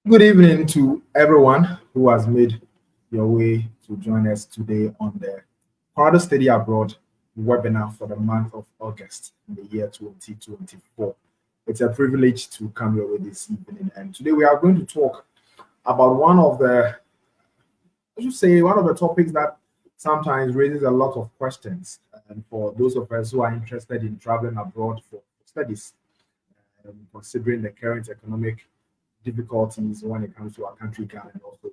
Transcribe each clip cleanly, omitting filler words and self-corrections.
Good evening to everyone who has made your way to join us today on the Colorado Study Abroad webinar for the month of August in the year 2024. It's a privilege to come your way this evening, and today we are going to talk about one of the topics that sometimes raises a lot of questions. And for those of us who are interested in traveling abroad for studies, considering the current economic difficulties when it comes to our country, Ghana, and also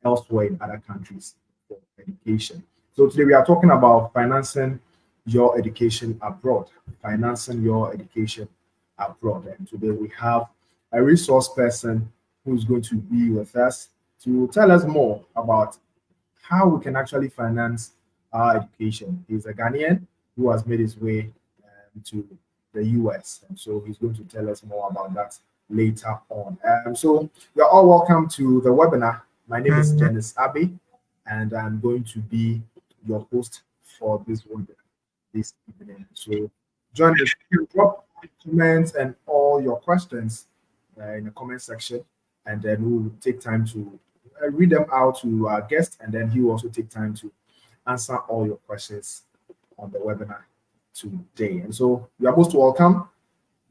elsewhere in other countries for education. So today we are talking about financing your education abroad, financing your education abroad. And today we have a resource person who's going to be with us to tell us more about how we can actually finance our education. He's a Ghanaian who has made his way to the US. And so he's going to tell us more about that later on. So you're all welcome to the webinar. My name is Janice Abbey, and I'm going to be your host for this webinar this evening. So join the drop comments and all your questions in the comment section, and then we'll take time to read them out to our guest, and then he will also take time to answer all your questions on the webinar today. And so you are most welcome.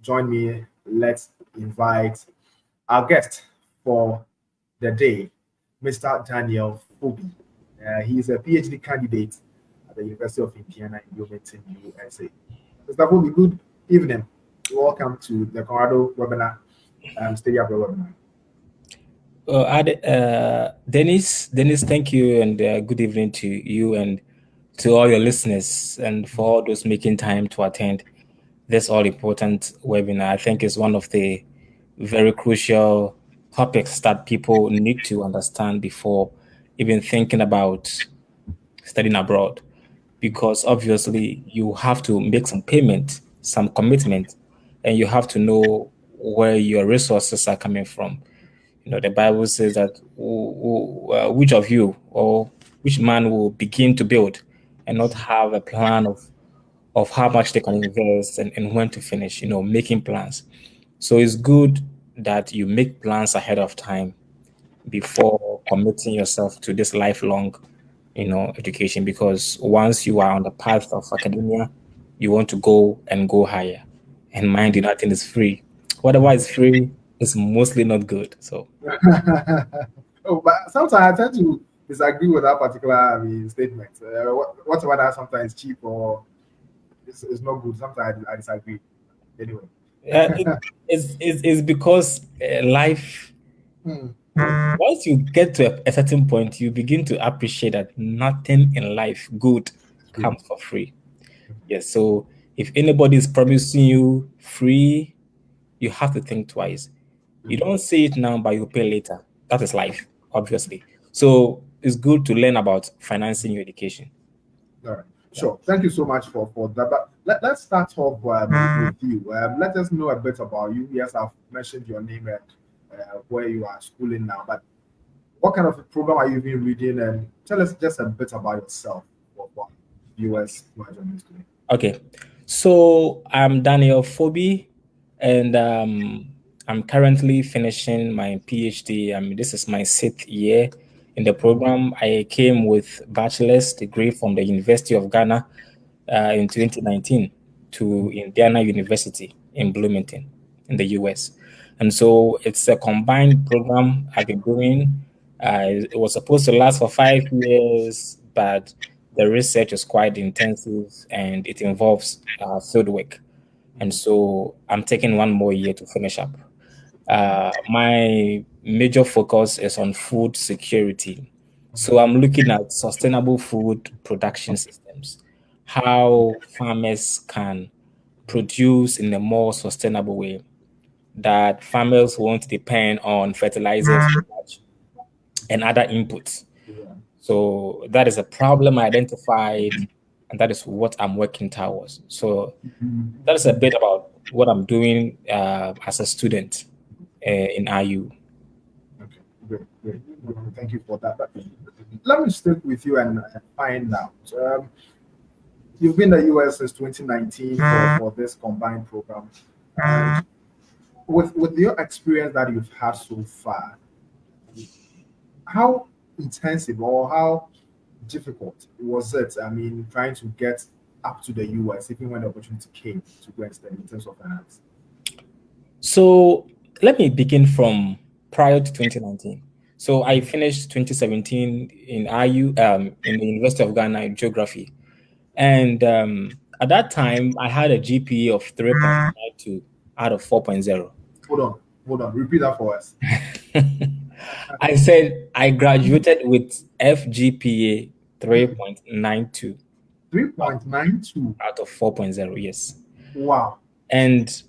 Join me. Let's invite our guest for the day, Mr. Daniel Phoebe. He is a PhD candidate at the University of Indiana in Bloomington, USA. Mr. Phoebe, good evening. Welcome to the Colorado webinar, Study Abroad webinar. Dennis, thank you, and good evening to you and to all your listeners, and for all those making time to attend this all-important webinar. I think it's one of the very crucial topics that people need to understand before even thinking about studying abroad, because obviously you have to make some payment, some commitment, and you have to know where your resources are coming from. The Bible says that which of you or which man will begin to build and not have a plan of how much they can invest and when to finish, making plans. So it's good that you make plans ahead of time before committing yourself to this lifelong, education, because once you are on the path of academia, you want to go higher. And mind you, nothing is free. Whatever is free is mostly not good. So But sometimes I tend to disagree with that particular statement. Whatever that sometimes cheap or it's not good. Sometimes I disagree. Anyway. it's because life, Hmm. once you get to a certain point, you begin to appreciate that nothing in life good It's true. comes for free. Yes. So if anybody is promising you free, you have to think twice. You don't see it now, but you pay later. That is life, obviously. So it's good to learn about financing your education. All right. Sure. Thank you so much for that. But let's start off with you. Let us know a bit about you. Yes, I've mentioned your name and where you are schooling now, but what kind of a program are you even reading? And tell us just a bit about yourself for viewers who are joining us today. Okay. So I'm Daniel Phoebe, and I'm currently finishing my PhD. This is my sixth year in the program. I came with bachelor's degree from the University of Ghana in 2019 to Indiana University in Bloomington in the US. And so it's a combined program I've been doing. It was supposed to last for 5 years, but the research is quite intensive and it involves field work. And so I'm taking one more year to finish up. My major focus is on food security. So I'm looking at sustainable food production systems, how farmers can produce in a more sustainable way, that farmers won't depend on fertilizers so much and other inputs. Yeah. So that is a problem I identified, and that is what I'm working towards. So that is a bit about what I'm doing as a student in IU. Okay. Great. Great. Thank you for that. But let me stick with you and find out. You've been in the US since 2019 for this combined program. And with your experience that you've had so far, how intensive or how difficult was it? I mean, trying to get up to the US, even when the opportunity came to go and study in terms of finance. So let me begin from prior to 2019. So I finished 2017 in IU, in the University of Ghana in geography. And at that time, I had a GPA of 3.92 out of 4.0. Hold on, repeat that for us. I said I graduated with FGPA 3.92 3.92. out of 4.0, yes. Wow. And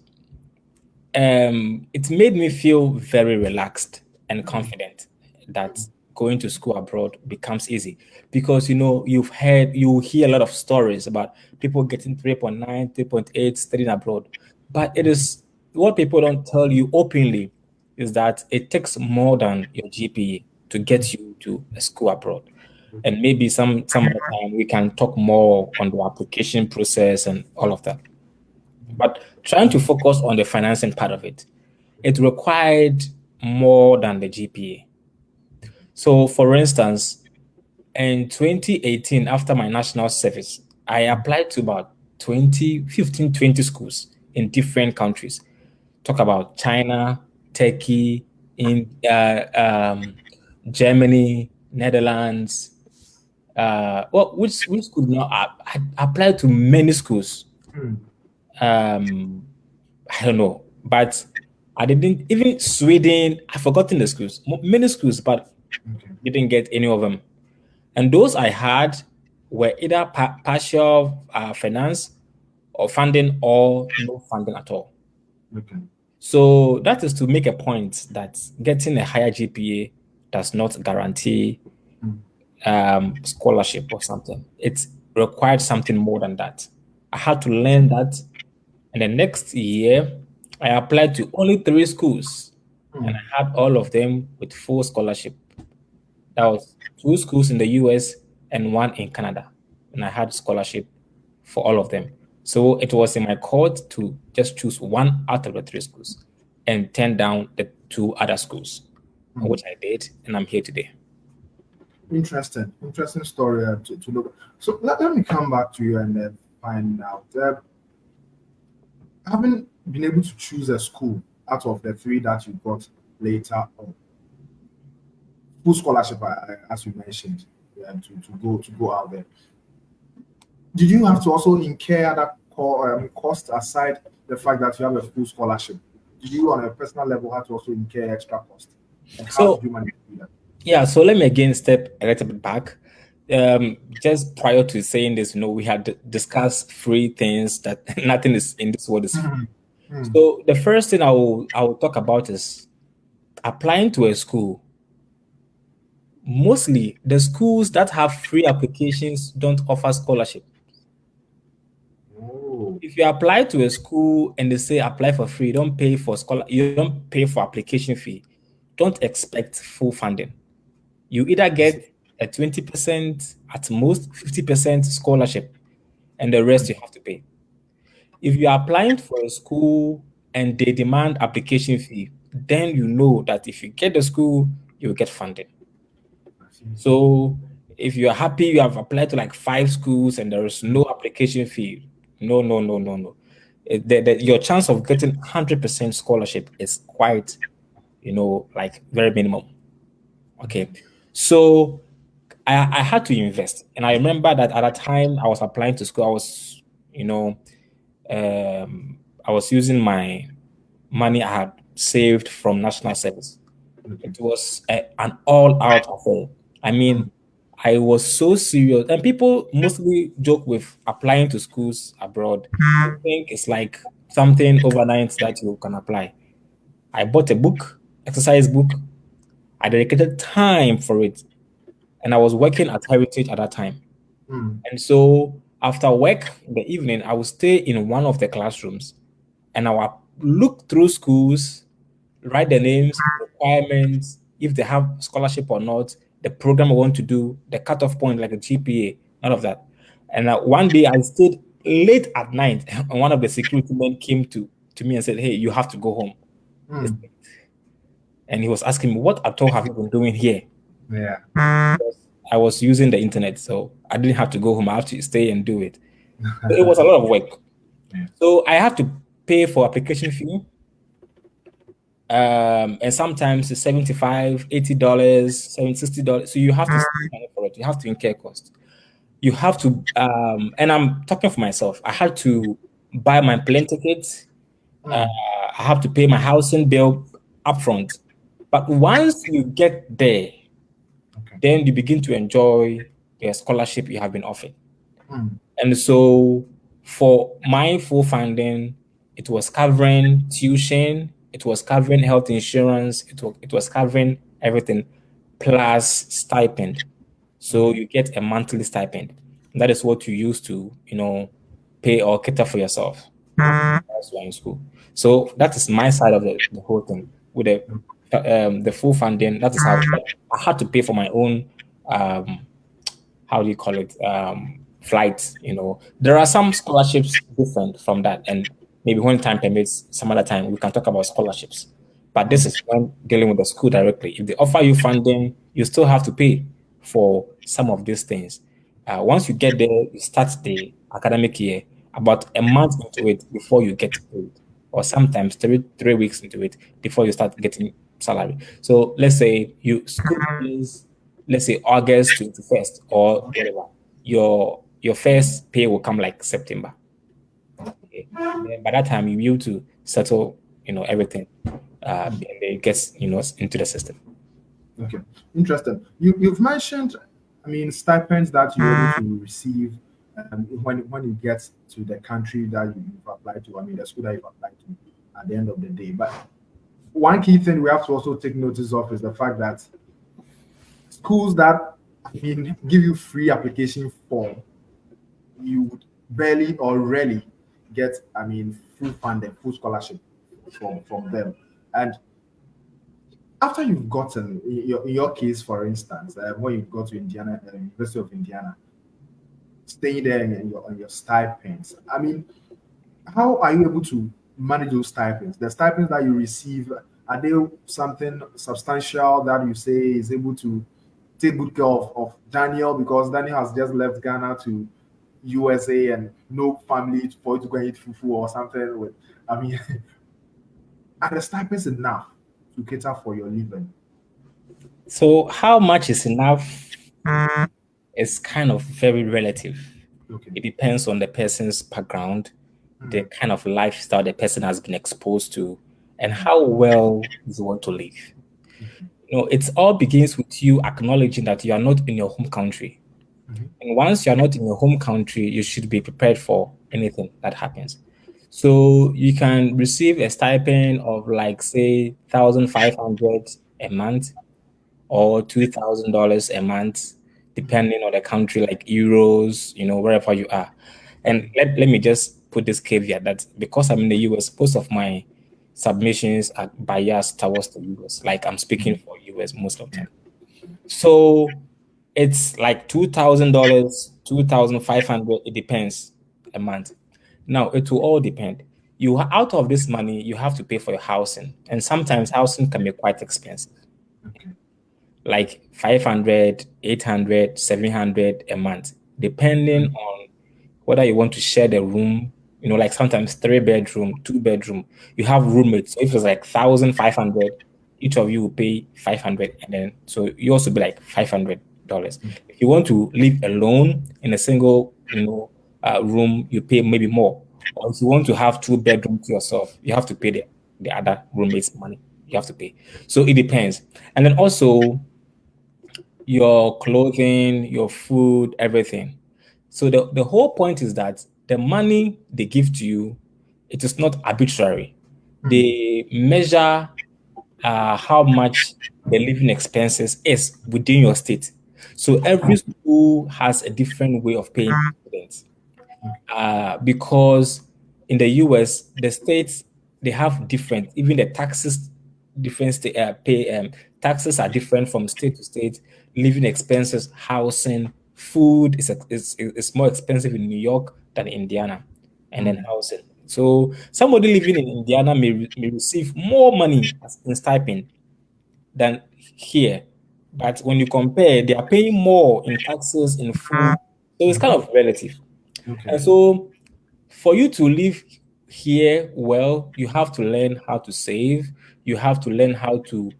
it made me feel very relaxed and confident that going to school abroad becomes easy because you hear a lot of stories about people getting 3.9, 3.8 studying abroad, but it is what people don't tell you openly is that it takes more than your GPA to get you to a school abroad. And maybe some other time we can talk more on the application process and all of that. But trying to focus on the financing part of it, it required more than the GPA. So, for instance, in 2018, after my national service, I applied to about 20, 15, 20 schools in different countries. Talk about China, Turkey, in Germany, Netherlands. Which school now? I applied to many schools. Hmm. Um, I don't know, but I didn't even Sweden. I've forgotten the schools, many schools, but Okay. didn't get any of them. And those I had were either partial finance or funding or no funding at all. Okay. So that is to make a point that getting a higher GPA does not guarantee Hmm. scholarship or something. It required something more than that. I had to learn that. And the next year, I applied to only three schools and Hmm. I had all of them with full scholarship. That was two schools in the US and one in Canada. And I had scholarship for all of them. So it was in my court to just choose one out of the three schools and turn down the two other schools, Hmm. which I did. And I'm here today. Interesting story to look at. So let me come back to you and then find out. Having been able to choose a school out of the three that you got later on, full scholarship, as you mentioned, to go out there. Did you have to also incur that cost aside the fact that you have a full scholarship? Did you, on a personal level, have to also incur extra cost? And how did So you manage to do that? yeah, so let me again step a little bit back. Just prior to saying this, we had discussed three things that nothing is in this world is free. Hmm. Hmm. So the first thing I will talk about is applying to a school. Mostly the schools that have free applications don't offer scholarship. Oh, If you apply to a school and they say apply for free, you don't pay for application fee. Don't expect full funding. You either I see. get a 20%, at most 50% scholarship, and the rest you have to pay. If you are applying for a school and they demand application fee, then you know that if you get the school, you'll get funding. I see. So if you're happy, you have applied to like five schools and there is no application fee. No, no, no, no, no. Your chance of getting 100% scholarship is quite, like very minimum. Okay. So I had to invest. And I remember that at that time I was applying to school, you know, I was using my money I had saved from national service. Okay. It was an all-out affair. I Hmm. mean, I was so serious, and people mostly joke with applying to schools abroad. They think it's like something overnight that you can apply. I bought a book, exercise book. I dedicated time for it, and I was working at Heritage at that time. Hmm. And so after work in the evening, I would stay in one of the classrooms and I will look through schools, write the names, requirements, if they have scholarship or not, the program I want to do, the cutoff point, like a GPA, none of that. And one day I stayed late at night, and one of the security men came to me and said, "Hey, you have to go home." Hmm. And he was asking me, "What at all have you been doing here?" Yeah. I was using the internet, so I didn't have to go home. I have to stay and do it. So it was a lot of work. Yeah. So I have to pay for application fee. And sometimes it's $75, $80, $60. So you have to spend money for it. You have to incur cost. You have to, and I'm talking for myself. I had to buy my plane ticket. Uh, Mm. I have to pay my housing bill upfront. But once you get there, Okay. then you begin to enjoy the scholarship you have been offered. Mm. And so for my full funding, it was covering tuition, it was covering health insurance, it was covering everything plus stipend. So Okay. you get a monthly stipend. That is what you use to, pay or cater for yourself as you are in school. So that is my side of the whole thing. With the full funding, that is how I had to pay for my own how do you call it, flights. There are some scholarships different from that, and maybe when time permits some other time we can talk about scholarships, but this is when dealing with the school directly. If they offer you funding, you still have to pay for some of these things. Once you get there, you start the academic year about a month into it before you get paid, or sometimes three weeks into it before you start getting salary. So let's say you school is, let's say August 21st or whatever, your first pay will come like September. Okay. Then by that time you'll be able to settle, everything. And then it gets, into the system. Okay. Interesting. You've mentioned, I mean, stipends that you're able to receive when you get to the country that you've applied to. I mean, the school that you've applied to at the end of the day. But one key thing we have to also take notice of is the fact that schools that, I mean, give you free application form, you would barely or rarely get, I mean, full funding, full scholarship from them. And after you've gotten, in your case, for instance, when you go to Indiana, University of Indiana, staying there on your stipends, I mean, how are you able to manage those stipends? The stipends that you receive, are they something substantial that you say is able to take good care of Daniel, because Daniel has just left Ghana to USA and no family for you to go and eat fufu or something with, I mean, are the stipends enough to cater for your living? So how much is enough is kind of very relative. Okay. It depends on the person's background, the Mm, kind of lifestyle the person has been exposed to, and mm, how well you want to live. okay. It all begins with you acknowledging that you are not in your home country. Mhm. And once you're not in your home country, you should be prepared for anything that happens. So you can receive a stipend of like say 1,500 a month or $2,000 a month, depending on the country, like euros, wherever you are. And let me just put this caveat that because I'm in the US, most of my submissions are biased towards the US. Like I'm speaking for US most of the time. So it's like $2,000, 2,500. It depends a month. Now it will all depend. You out of this money, you have to pay for your housing, and sometimes housing can be quite expensive, Okay. like 500, 800, 700 a month, depending Mm, on whether you want to share the room. Like sometimes 3 bedroom, 2 bedroom, you have roommates. So if it's like 1,500, each of you will pay 500, and then so you also be like $500. If you want to live alone in a single, room, you pay maybe more. Or if you want to have 2 bedrooms to yourself, you have to pay the other roommates money. You have to pay. So it depends. And then also your clothing, your food, everything. So the whole point is that the money they give to you, it is not arbitrary. mm, They measure how much the living expenses is within your state. So every school has a different way of paying students, because in the US, the states, they have different, even the taxes, different state pay taxes are different from state to state. Living expenses, housing, food is more expensive in New York than Indiana, and then mm, housing. So somebody living in Indiana may receive more money as in stipend than here. But when you compare, they are paying more in taxes, in food. So it's kind of relative. Okay. And so for you to live here well, you have to learn how to save. You have to learn how to,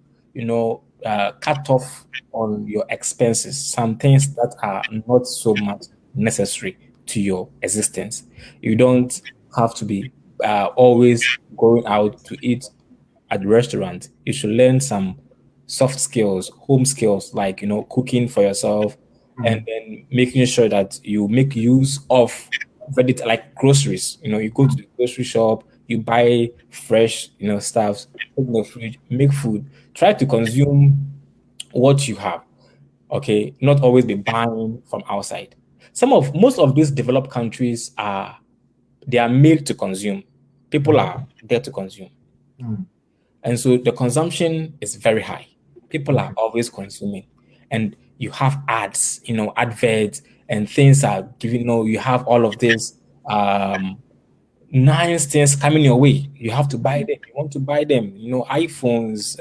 cut off on your expenses, some things that are not so much necessary to your existence. You don't have to be always going out to eat at the restaurant. You should learn some soft skills, home skills, like cooking for yourself, and Mm, then making sure that you make use of very like groceries. You go to the grocery shop, you buy fresh, stuff, put in the fridge, make food. Try to consume what you have. Okay, not always be buying from outside. Most of these developed countries are made to consume. People mm, are there to consume. mm. And so the consumption is very high. People are Okay. always consuming. And you have ads, adverts, and things are giving, you have all of this nice things coming your way. You have to buy them. You want to buy them. iPhones,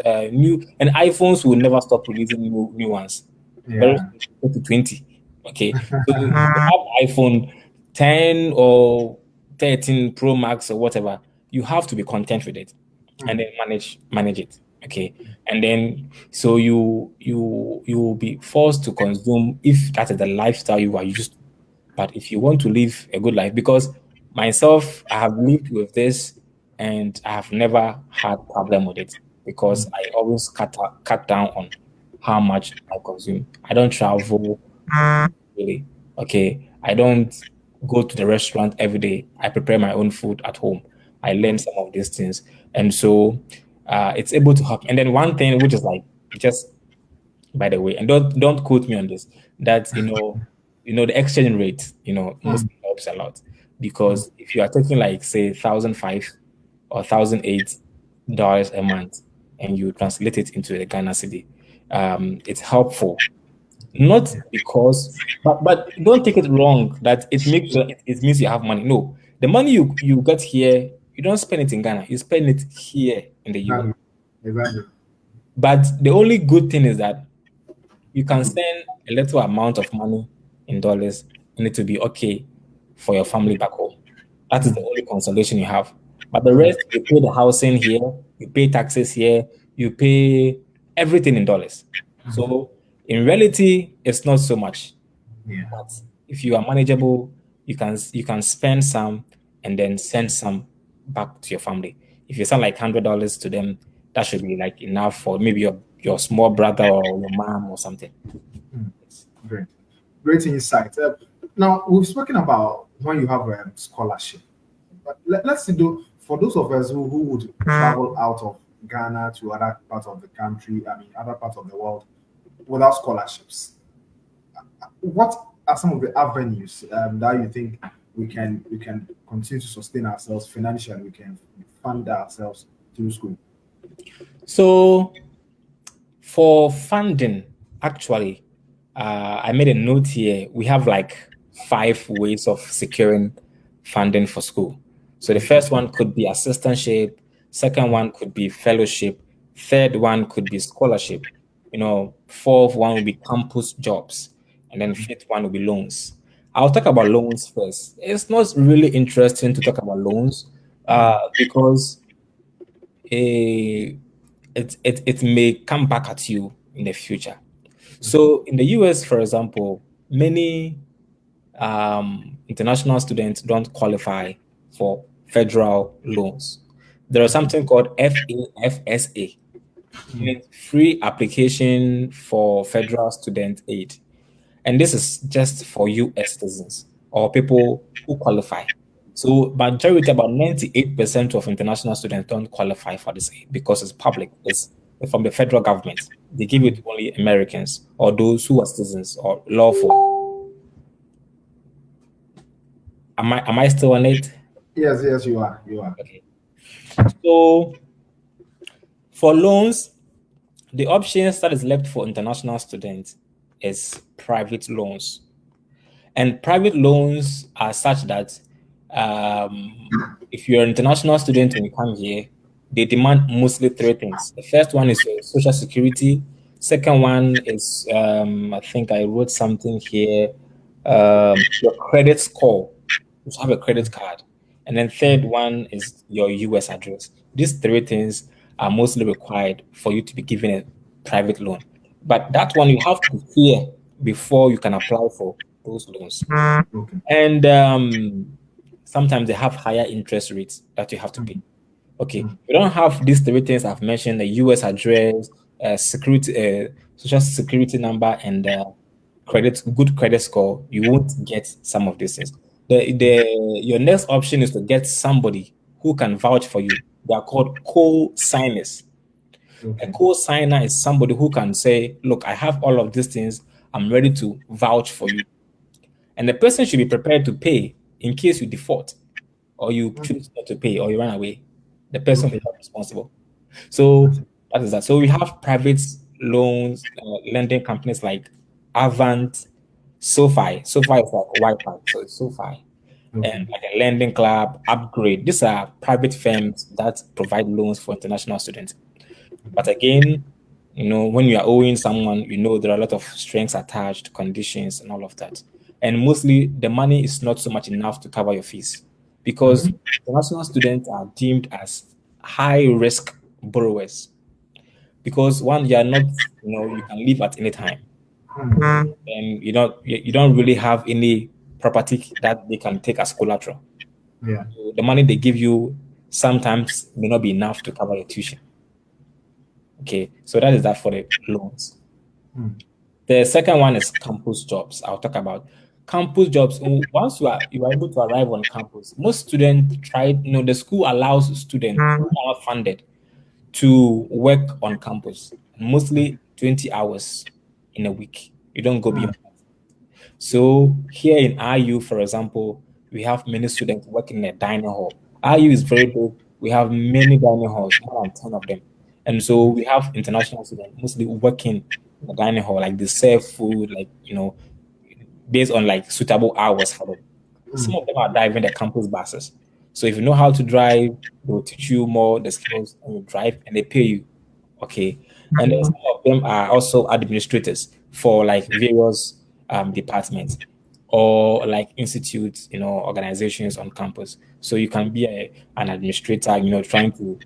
and iPhones will never stop releasing new ones. Very Yeah. soon, to 20. Okay. So you have iPhone 10 or 13 Pro Max or whatever. You have to be content with it and Mm, then manage it. Okay. And then so you will be forced to consume if that is the lifestyle you are used to. But if you want to live a good life, because myself, I have lived with this and I have never had problem with it because mm, I always cut down on how much I consume. I don't travel really. Okay. I don't go to the restaurant every day. I prepare my own food at home. I learn mm, some of these things. And so it's able to help. And then one thing which is like just by the way, and don't quote me on this, that the exchange rate, mm, mostly helps a lot. mm. Because if you are taking like say 1,005 or $1,008 a month and you translate it into the Ghana city, it's helpful. Not Yeah. because but don't take it wrong that it means you have money. No. The money you get here, you don't spend it in Ghana, you spend it here in the US. Exactly. Exactly. But the only good thing is that you can send a little amount of money in dollars and it will be okay for your family back home. That is the Mm, only consolation you have. But the mm, rest, you pay the housing here, you pay taxes here, you pay everything in dollars. mm. So in reality, it's not so much. Yeah. But if you are manageable, you can spend some and then send some back to your family. If you send like $100 to them, that should be like enough for maybe your small brother or your mom or something. Mm. Great. Great insight. Now, we've spoken about when you have a scholarship. But let's see, though, for those of us who would travel out of Ghana to other parts of the country, I mean, other parts of the world without scholarships, what are some of the avenues that you think we can continue to sustain ourselves financially? We can fund ourselves through school. So for funding, actually, I made a note here. We have like 5 ways of securing funding for school. So the Okay. first one could be assistantship, second one could be fellowship, third one could be scholarship, fourth one will be campus jobs, and then fifth one will be loans. I'll talk about loans first. It's not really interesting to talk about loans because eh, it may come back at you in the future. So in the US, for example, many international students don't qualify for federal loans. There is something called FAFSA, Mm, meaning free application for federal student aid. And this is just for US citizens or people who qualify. So majority, about 98% of international students don't qualify for this aid because it's public. It's from the federal government. They give it mm. to only Americans or those who are citizens or lawful. Am I still on it? Yes, yes, you are. You are. Okay. So for loans, the options that is left for international students is private loans. And private loans are such that if you're an international student and you come here, they demand mostly three things. The first one is your social security, Second one is, I think I wrote something here, your credit score. You should have a credit card. And then third one is your US address. These three things are mostly required for you to be given a private loan. But that one you have to clear before you can apply for those loans. Okay. And sometimes they have higher interest rates that you have to pay. Mm, Okay, mm, you don't have these three things I've mentioned: the US address, security, social security number, and good credit score. You won't get some of these things. Your next option is to get somebody who can vouch for you. They are called co-signers. A okay. co-signer is somebody who can say, "Look, I have all of these things. I'm ready to vouch for you," and the person should be prepared to pay in case you default or you Mm, choose not to pay or you run away. The person will okay. be held responsible. I So see. that is that. So we have private loans, lending companies like Avant, SoFi. SoFi is like Wi-Fi, so it's SoFi, and Okay. like a lending club, Upgrade. These are private firms that provide loans for international students. But again, when you are owing someone, there are a lot of strings attached, conditions, and all of that. And mostly the money is not so much enough to cover your fees because Mm, international students are deemed as high risk borrowers. Because one, you are not, you can leave at any time, mm, and you don't really have any property that they can take as collateral. yeah. So the money they give you sometimes may not be enough to cover your tuition. Okay, so that is that for the loans. Mm, The second one is campus jobs. I'll talk about campus jobs. Once you are able to arrive on campus, most students try. The school allows students who are not funded to work on campus, mostly 20 hours in a week. You don't go mm, beyond. So here in IU, for example, we have many students working in a dining hall. IU is very big. We have many dining halls, more than 10 of them. And so we have international students mostly working in the dining hall, like they serve food, like, based on like suitable hours for them. Some mm, of them are driving the campus buses. So if you know how to drive, they will teach you more the skills and you drive and they pay you. Okay. And then some of them are also administrators for like various departments or like institutes, organizations on campus. So you can be an administrator, trying to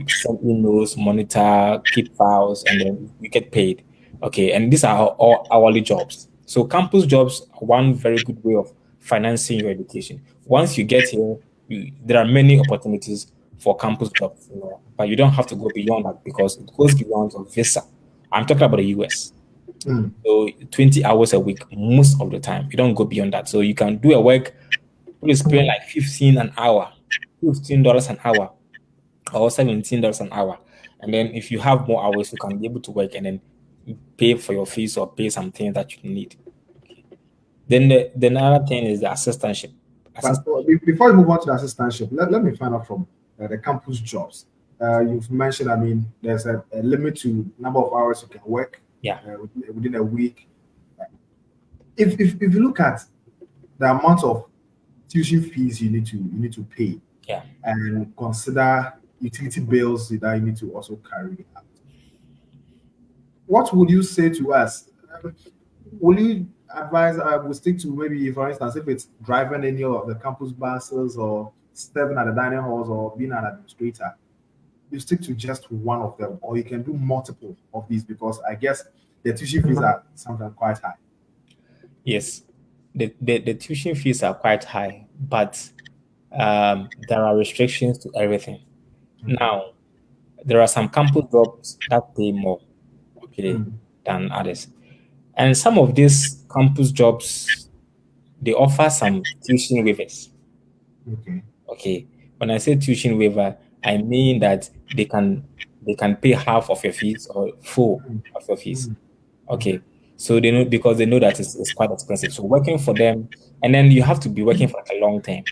send emails, monitor, keep files, and then you get paid. Okay. And these are all hourly jobs. So campus jobs are one very good way of financing your education. Once you get here, there are many opportunities for campus jobs, but you don't have to go beyond that because it goes beyond a visa. I'm talking about the US. mm, So 20 hours a week, most of the time. You don't go beyond that. So you can do a work, please pay like 15 an hour, $15 an hour, or $17 an hour. And then if you have more hours, you can be able to work and then pay for your fees or pay some things that you need. Then another thing is the assistantship. but Assist, before you move on to the assistantship, let me find out from the campus jobs. You've mentioned, I mean, there's a limit to number of hours you can work yeah, within a week. If you look at the amount of tuition fees you need to pay yeah. and consider utility bills that you need to also carry out, what would you say to us? Will you advise we stick to, maybe for instance, if it's driving any of the campus buses or serving at the dining halls or being an administrator, you stick to just one of them, or you can do multiple of these, because I guess the tuition fees are sometimes quite high. Yes, the tuition fees are quite high, but there are restrictions to everything. Okay. Now, there are some campus jobs that pay more, okay, Mm, than others. And some of these campus jobs, they offer some tuition waivers. okay. Okay. When I say tuition waiver, I mean that they can pay half of your fees or full Mm, of your fees. mm, okay. Okay. So they know because they know that it's quite expensive. So working for them, and then you have to be working for like a long time.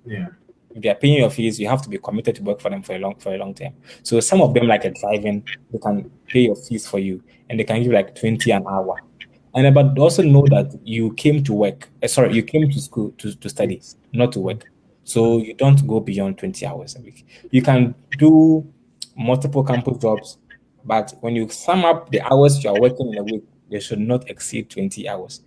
Yeah. If they are paying your fees, you have to be committed to work for them for a long time. So some of them, like a driving, they can pay your fees for you, and they can give you like 20 an hour. And but also know that you came to work. Sorry, you came to school to study, Yes. not to Mm, work. So mm, you don't go beyond 20 hours a week. You can do multiple campus jobs, But when you sum up the hours you are working in a week, they should not exceed 20 hours.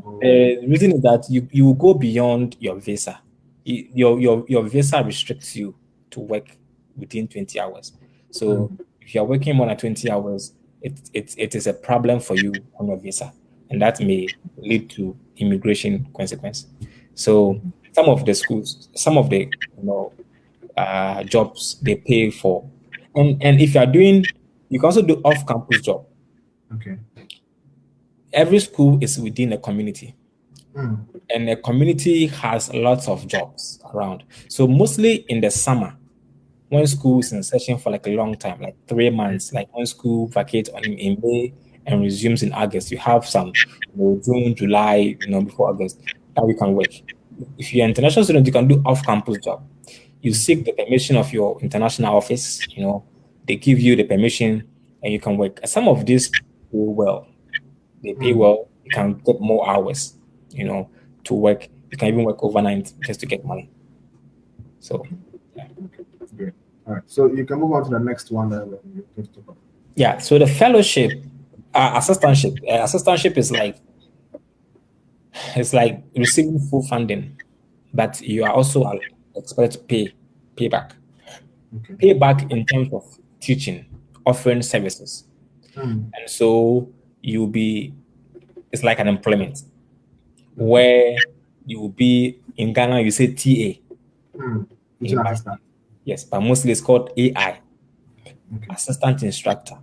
Oh, The reason is that you will go beyond your visa. Your visa restricts you to work within 20 hours. So mm, if you are working more than 20 hours, it is a problem for you on your visa, and that may lead to immigration consequence. So some of the jobs they pay for, and if you are doing, you can also do off-campus job. okay. Every school is within a community, Mm, and a community has lots of jobs around. So mostly in the summer, when school is in session for like a long time, like 3 months, like when school vacates in May and resumes in August, you have some, June, July, before August, that we can work. If you're an international student, you can do off-campus job. You seek the permission of your international office, they give you the permission and you can work. Some of these pay well. They pay mm, well. You can get more hours, to work. You can even work overnight just to get money. So, yeah. great. All right. So you can move on to the next one that we're going to talk about. Yeah. So the fellowship, assistantship is like it's like receiving full funding, but you are also expected to pay back, Okay. pay back in terms of teaching, offering services, Mm, and so you'll be. It's like an employment okay. where you will be in Ghana. You say TA Mm, teaching in back. assistant. Yes, but mostly it's called AI, Okay. assistant instructor.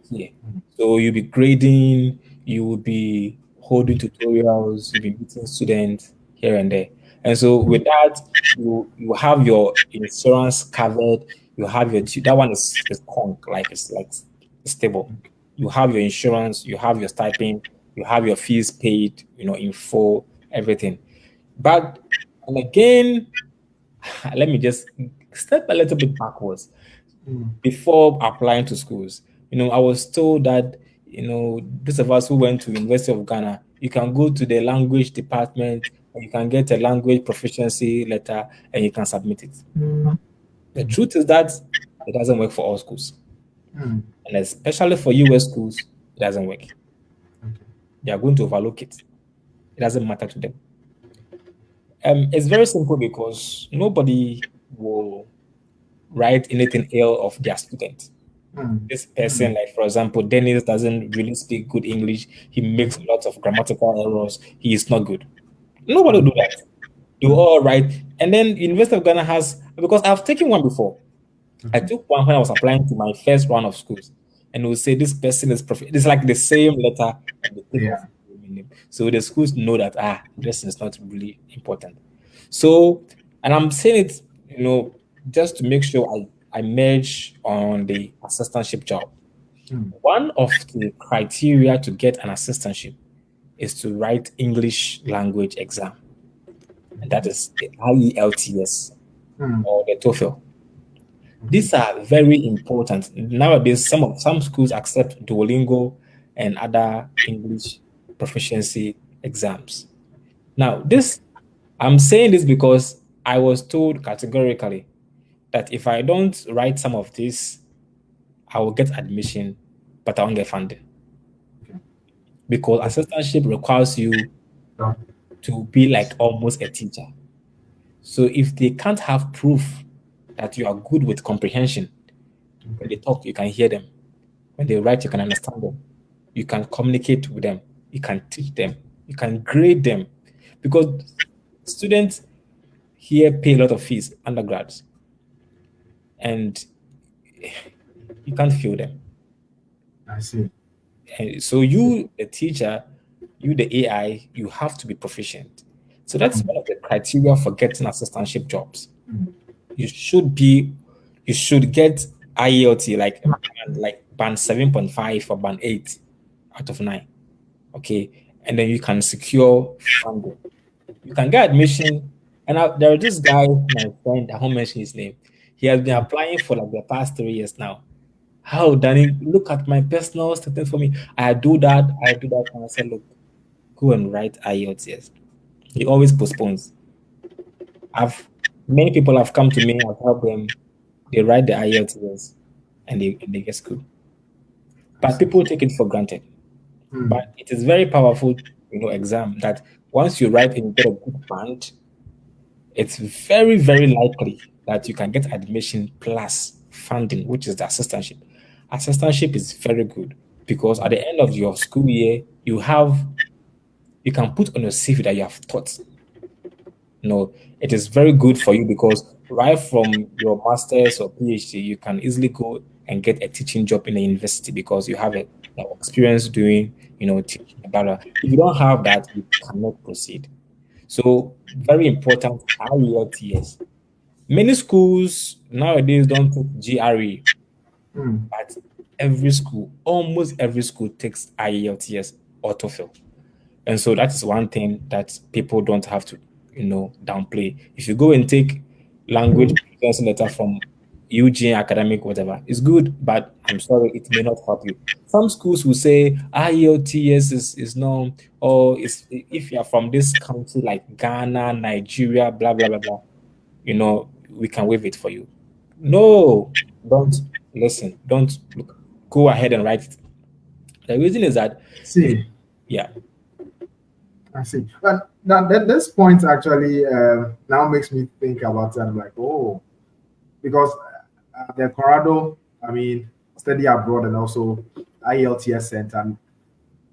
Yeah. Mm, So you'll be grading, you will be holding tutorials, you'll be meeting students here and there. And so with that, you have your insurance covered, you have that one is conk, like it's like stable. You have your insurance, you have your stipend, you have your fees paid, in full, everything. But and again, let me just step a little bit backwards mm, before applying to schools. I was told that, those of us who went to University of Ghana, you can go to the language department and you can get a language proficiency letter and you can submit it. The truth is that it doesn't work for all schools. mm, And especially for US schools, it doesn't work. okay. They are going to overlook it. It doesn't matter to them. It's very simple because nobody will write anything ill of their student. Mm, This person, mm, like for example, Dennis doesn't really speak good English. He makes lots of grammatical errors. He is not good. Nobody will do that. You mm, all right. And then University of Ghana has, because I've taken one before. I okay. took one when I was applying to my first round of schools, and it will say this person is It's like the same letter and they take off Yeah. the name. So the schools know that this is not really important. So, and I'm saying it, just to make sure I merge on the assistantship job. Mm, One of the criteria to get an assistantship is to write English language exam, and that is the IELTS mm, or the TOEFL. okay. These are very important. Nowadays, some schools accept Duolingo and other English proficiency exams. Now, this I'm saying this because I was told categorically that if I don't write some of this, I will get admission, but I won't get funding because Okay. assistantship requires you So, to be like almost a teacher. So if they can't have proof that you are good with comprehension, when okay. they talk, you can hear them. When they write, you can understand them. You can communicate with them. You can teach them. You can grade them. Because students here pay a lot of fees, undergrads, and you can't fail them. I see. And so you, the teacher, you, the AI, you have to be proficient. So that's Mm, one of the criteria for getting assistantship jobs. mm, You should be, you should get IELT like band 7.5 or band 8 out of 9. Okay. And then you can secure funding. You can get admission. And there is this guy, my friend, I won't mention his name. He has been mm, applying for like the past 3 years now. How, Danny, look at my personal statement for me. I do that, I do that. And I said, look, go and write IELTS. He always postpones. I've Many people have come to me, I've helped them, they write the IELTS and they get school. I but see. people take it for granted. Hmm. But it is very powerful, exam that once you write and you get a good band, it's very, very likely that you can get admission plus funding, which is the assistantship. Assistantship is very good because at the end of your school year, you can put on your CV that you have taught. It is very good for you because right from your master's or PhD, you can easily go and get a teaching job in a university because you have experience doing, teaching. Blah, blah. If you don't have that, you cannot proceed. So very important IELTS. Many schools nowadays don't take GRE, Hmm. but almost every school takes IELTS or TOEFL. And so that is one thing that people don't have to, downplay. If you go and take language proficiency letter from Eugene Academic, whatever, it's good, but I'm sorry, it may not help you. Some schools will say IELTS is no, or if you're from this country like Ghana, Nigeria, blah, blah, blah, blah, we can waive it for you. No, don't listen. Don't look. Go ahead and write it. The reason is that if See, yeah, I see. But now this point actually now makes me think about it. I'm like, oh, because the Colorado, I mean, study abroad and also IELTS center. And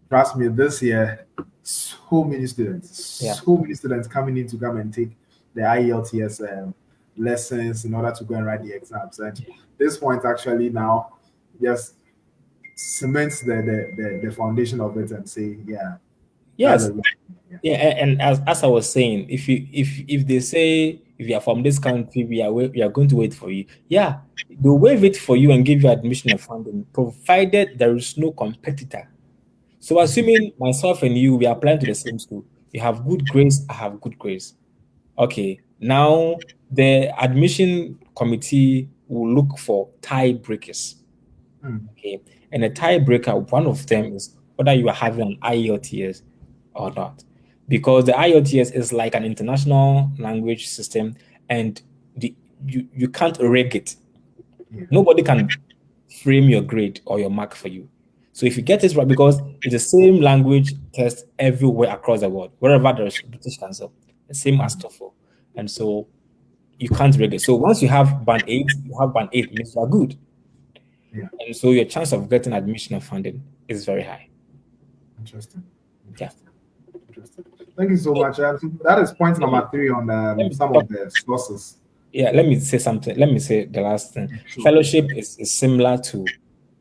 trust me, this year, yeah. so many students coming in to come and take the IELTS lessons in order to go and write the exams. And this point actually now just cements the foundation of it and say, yeah, that's Yes, a yeah. yeah, and as I was saying, if they say if you are from this country, we are going to wait for you. Yeah, they'll waive it for you and give you admission and funding, provided there is no competitor. So assuming myself and you, we are applying to the same school, you have good grades, I have good grades. Okay, now the admission committee will look for tiebreakers. Hmm. Okay, and a tiebreaker, one of them is whether you are having an IELTS or not, because the IELTS is like an international language system, and you can't reg it. Yeah. Nobody can frame your grade or your mark for you. So if you get it right, because it's the same language test everywhere across the world, wherever there's British Council, the same as TOEFL, and so you can't reg it. So once you have band eight, you have band eight means you are good. Yeah. And so your chance of getting admission and funding is very high. Interesting. Yeah. Interesting. Interesting. Thank you so So much. So that is point let me number three on let me some talk. of the sources. Let me say something. Let me say the last thing. Yeah, sure. Fellowship is similar to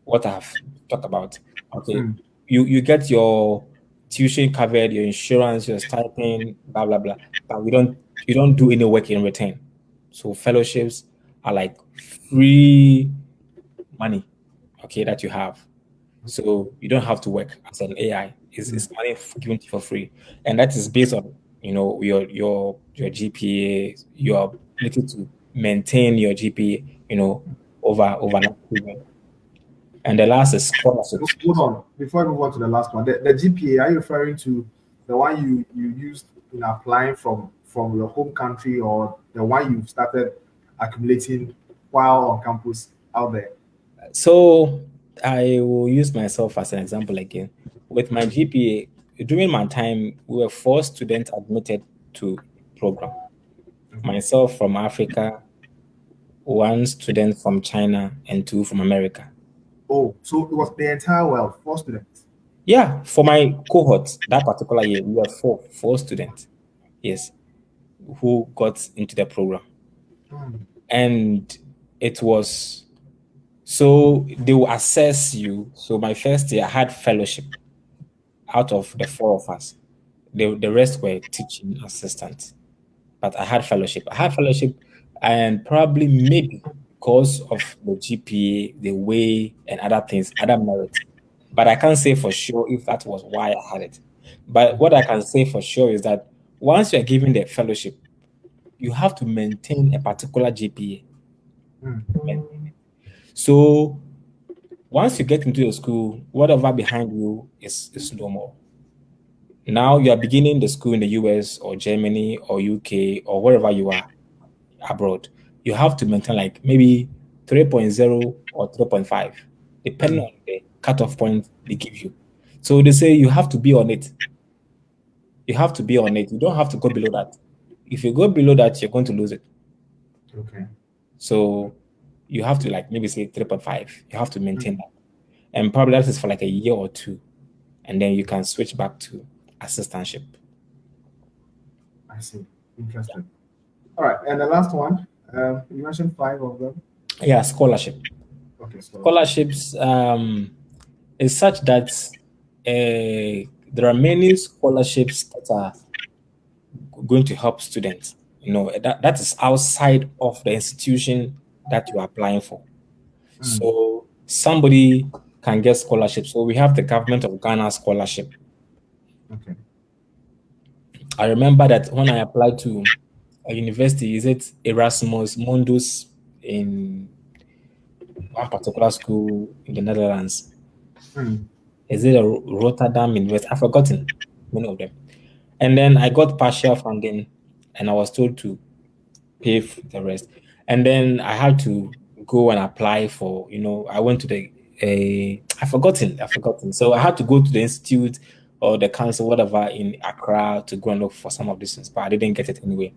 what I've talked about. Okay. Hmm. You get your tuition covered, your insurance, your stipend, blah blah blah. But you don't do any work in return. So fellowships are like free money, okay, that you have. So you don't have to work as an AI. It's money given to you for free, and that is based on your GPA, your ability to maintain your GPA, over that period. And the last is scholarships. Hold on. Before I move on to the last one, the GPA, are you referring to the one you used in applying from your home country or the one you've started accumulating while on campus out there? So I will use myself as an example again. With my GPA, during my time, we were four students admitted to program. Myself from Africa, one student from China, and two from America. Oh, so it was the entire world, four students. Yeah, for my cohort, that particular year, we were four students, yes, who got into the program. Hmm. And it was so they will assess you. So my first year, I had fellowship out of the four of us. The rest were teaching assistants, but I had fellowship. I had fellowship, and probably maybe because of the GPA, the way, and other things, other merits. But I can't say for sure if that was why I had it. But what I can say for sure is that once you're given the fellowship, you have to maintain a particular Hmm. GPA. Maintain it. So once you get into the school, whatever behind you is normal. Now you are beginning the school in the US or Germany or UK or wherever you are abroad. You have to maintain like maybe 3.0 or 3.5, depending Hmm. on the cutoff point they give you. So they say you have to be on it. You have to be on it. You don't have to go below that. If you go below that, you're going to lose it. Okay. So you have to like maybe say 3.5. You have to maintain that. And probably that is for like a year or two. And then you can switch back to assistantship. I see. Interesting. All right. And the last one, you mentioned 5 of them. Yeah, scholarship. Okay. So, Scholarships is such that there are many scholarships that are going to help students. That is outside of the institution that you are applying for. So somebody can get scholarship. So we have the government of Ghana scholarship. okay. I remember that when I applied to a university, is it Erasmus Mundus in one particular school in the Netherlands? Mm. Is it a Rotterdam University? I've forgotten many of them. And then I got partial funding and I was told to pay the rest. And then I had to go and apply for, I went to I've forgotten. So I had to go to the institute or the council, whatever, in Accra to go and look for some of these things, but I didn't get it anyway.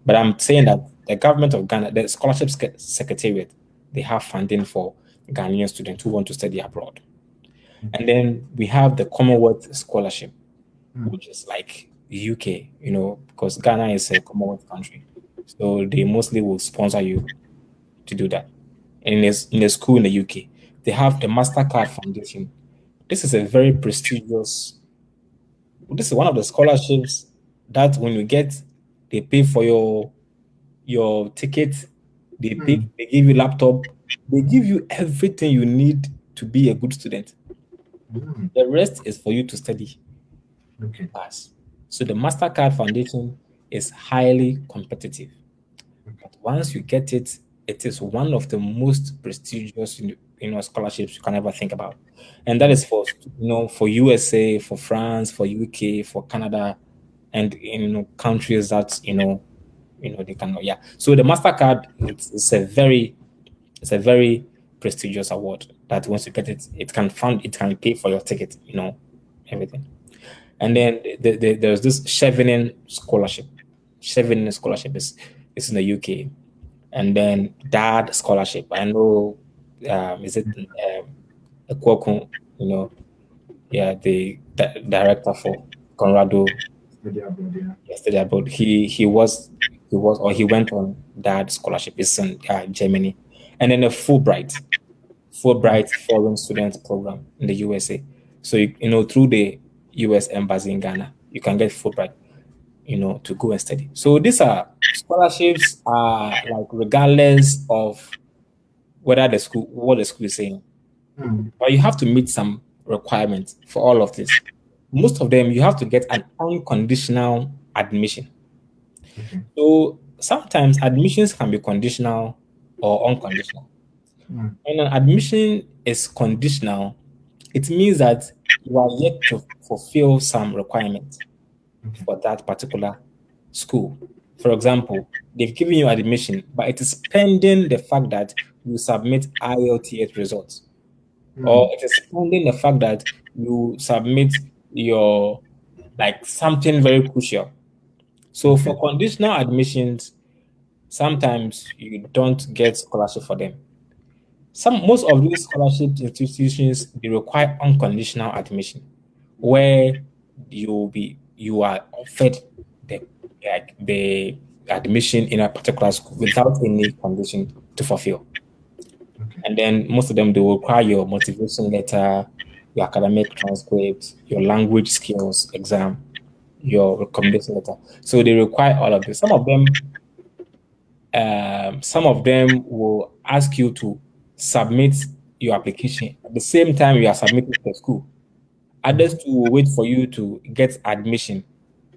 But I'm saying that the government of Ghana, the scholarship secretariat, they have funding for Ghanaian students who want to study abroad. And then we have the Commonwealth Scholarship, which is like the UK, because Ghana is a Commonwealth country. So they mostly will sponsor you to do that. And in a school in the UK, they have the MasterCard Foundation. This is a very prestigious, this is one of the scholarships that when you get, they pay for your ticket, they give you laptop, they give you everything you need to be a good student. The rest is for you to study. Okay. Pass. So the MasterCard Foundation is highly competitive. But once you get it, it is one of the most prestigious, scholarships you can ever think about. And that is for USA, for France, for UK, for Canada, and countries that they cannot. Yeah. So the MasterCard, it's a very prestigious award that once you get it, it can pay for your ticket, everything. And then there's this Chevening scholarship. Chevening scholarship is in the UK. And then DAD scholarship. I know, is it Ekwoku, yeah, the director for Conrado Study abroad, yeah. yesterday abroad. He went on DAD scholarship. It's in Germany. And then a Fulbright foreign student program in the USA. So through the US embassy in Ghana, you can get Fulbright, to go and study. So these are scholarships are like regardless of what the school is saying. But you have to meet some requirements for all of this. Most of them you have to get an unconditional admission. So sometimes admissions can be conditional or unconditional. When an admission is conditional, it means that you are yet to fulfill some requirements for that particular school. For example, they've given you admission, but it is pending the fact that you submit IELTS results, or it is pending the fact that you submit your like something very crucial. So for conditional admissions, sometimes you don't get scholarship for them. Most of these scholarship institutions they require unconditional admission, where you are offered the admission in a particular school without any condition to fulfill. And then most of them they will require your motivation letter, your academic transcript, your language skills exam, your recommendation letter. So they require all of this. Some of them will ask you to submit your application at the same time you are submitting to the school. Others too will wait for you to get admission.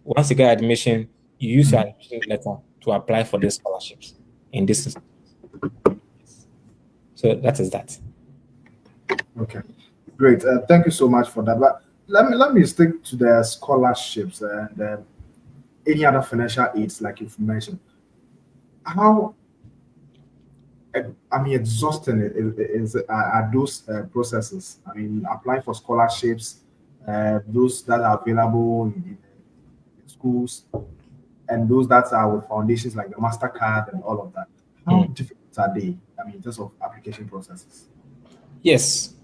Once you get admission, you use your admission letter to apply for the scholarships in this institute. So that is that. Okay, great. Thank you so much for that. But let me stick to the scholarships and any other financial aids like you've mentioned. How I mean, exhausting are those processes. I mean, applying for scholarships, those that are available in schools, and those that are with foundations like the Mastercard and all of that. How Mm. difficult are they? I mean, in terms of application processes. Yes,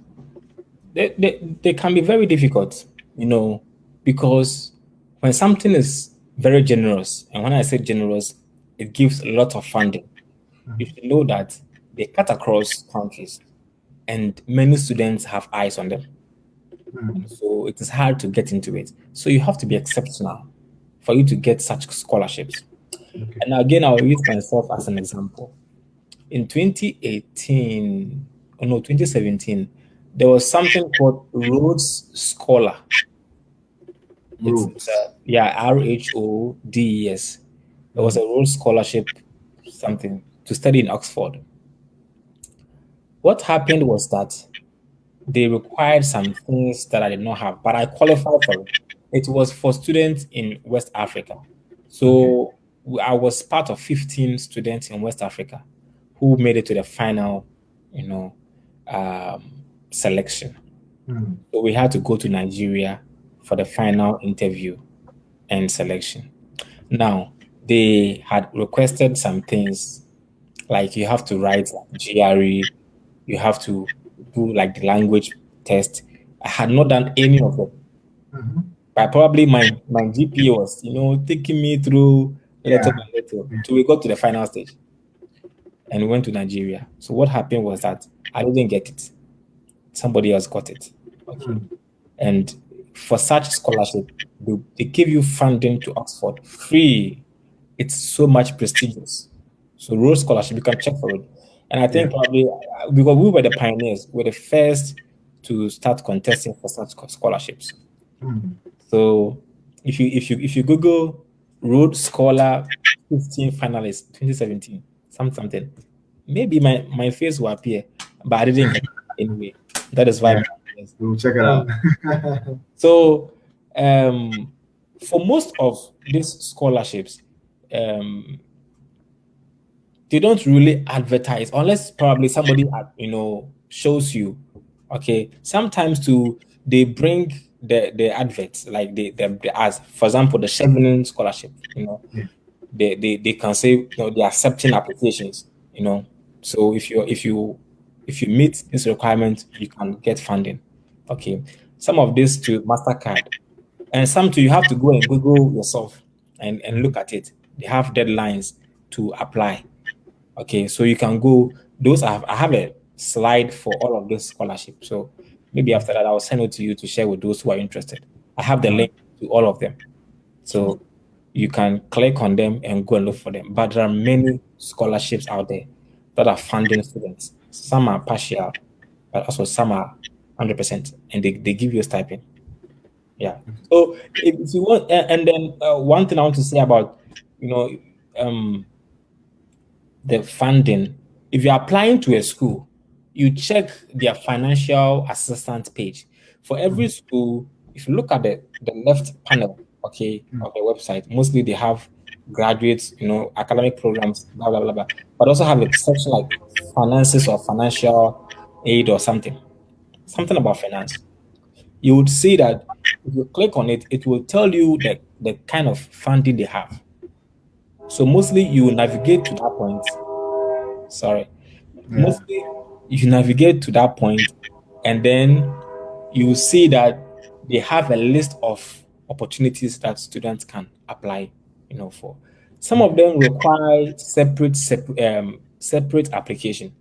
they can be very difficult, because when something is very generous, and when I say generous, it gives a lot of funding. You should know that they cut across countries, and many students have eyes on them. Mm, So it is hard to get into it. So you have to be exceptional for you to get such scholarships. okay. And again, I'll use myself as an example. In 2018, or no, 2017, there was something called Rhodes Scholar. It's Roads. yeah, RHODES. It was Mm, a Rhodes Scholarship, something to study in Oxford. What happened was that they required some things that I did not have, but I qualified for it. It was for students in West Africa. okay. So I was part of 15 students in West Africa who made it to the final, you know, selection. Mm, So we had to go to Nigeria for the final interview and selection. Now, they had requested some things like you have to write like GRE, you have to do like the language test. I had not done any of them. mhm. But probably my GPA was, taking me through little Yeah. by little Yeah. till we got to the final stage and we went to Nigeria. So what happened was that I didn't get it. Somebody else got it. Okay. Mm, And for such scholarship, they give you funding to Oxford free. It's so much prestigious. So Rhodes Scholarship, you can check for it. And I yeah. think probably because we were the pioneers, we were the first to start contesting for such scholarships. Mm, So if you Google Rhodes Scholar 15 finalists 2017, something, maybe my face will appear, but I didn't get it anyway. That is why. yeah. We'll check it Yeah. out. So for most of these scholarships, um, they don't really advertise unless probably somebody shows you. Okay, sometimes too they bring the adverts like the ads. For example, the Chevening scholarship. Yeah. They can say they're accepting applications. So if you meet this requirement, you can get funding. Okay, some of this to Mastercard, and some too you have to go and Google yourself and look at it. They have deadlines to apply. Okay, so you can go. I have a slide for all of this scholarship. So maybe after that, I'll send it to you to share with those who are interested. I have the All right. link to all of them. Sure. So you can click on them and go and look for them. But there are many scholarships out there that are funding students. Some are partial, but also some are 100%, and they give you a stipend. Yeah. So if you want, and then one thing I want to say about, you know, um, the funding. If you're applying to a school, you check their financial assistance page. For every Mm, school, if you look at the left panel, okay, mm, of the website, mostly they have graduates, academic programs, blah, blah, blah, blah, but also have a section like finances or financial aid or something about finance. You would see that if you click on it, it will tell you the kind of funding they have. So mostly you navigate to that point. Sorry. yeah. Mostly you navigate to that point and then you see that they have a list of opportunities that students can apply, for. Some of Okay. them require separate application.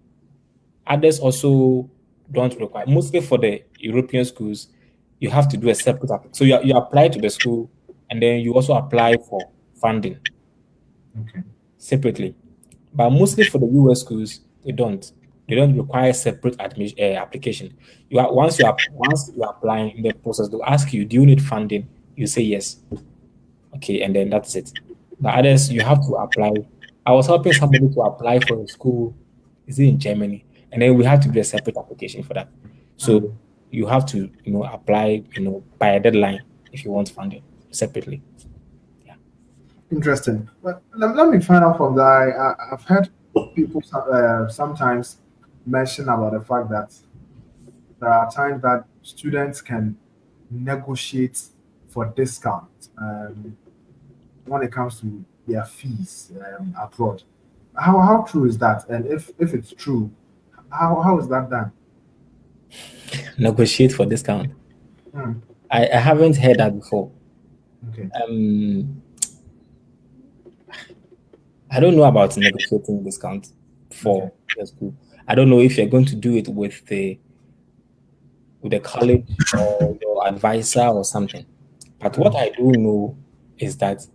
Others also don't require. Mostly for the European schools, you have to do a separate application. So you apply to the school and then you also apply for funding Okay. separately. But mostly for the US schools, they don't. They don't require separate application. Once you are applying in the process, they'll ask you, "Do you need funding?" You say yes. Okay, and then that's it. But others, you have to apply. I was helping somebody to apply for a school, is it in Germany? And then we had to do a separate application for that. Mm. So you have to, apply, by a deadline if you want funding separately. Yeah. Interesting. But let me find out from that. I've heard people sometimes mention about the fact that there are times that students can negotiate for discount when it comes to their fees abroad. How true is that? And if it's true, how is that done? Negotiate for discount. Hmm, I haven't heard that before. okay. Um, I don't know about negotiating discount Okay. for the school. I don't know if you're going to do it with the college or your advisor or something. But what Hmm, I do know is that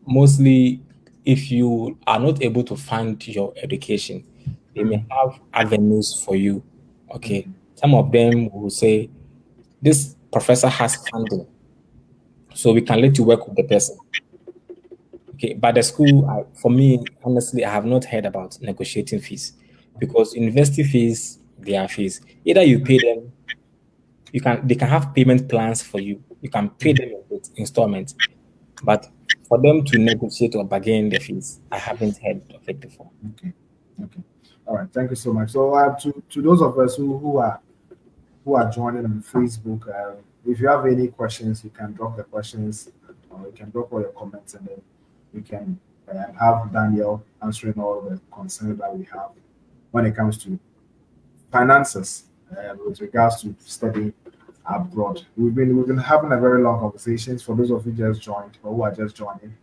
mostly if you are not able to fund your education, they may hmm, have avenues for you. Okay. okay. Some of them will say, this professor has funding, so we can let you work with the person. Okay. But the school, for me, honestly, I have not heard about negotiating fees because university fees, they are fees. Either you pay them, they can have payment plans for you. You can pay them with installments. But for them to negotiate or bargain the fees, I haven't heard of it before. Okay. Okay. All right. Thank you so much. So to those of us who are joining on Facebook, if you have any questions, you can drop the questions or you can drop all your comments and then we can have Daniel answering all the concerns that we have when it comes to finances with regards to studying abroad. We've been having a very long conversations. For those of you just joined or who are just joining,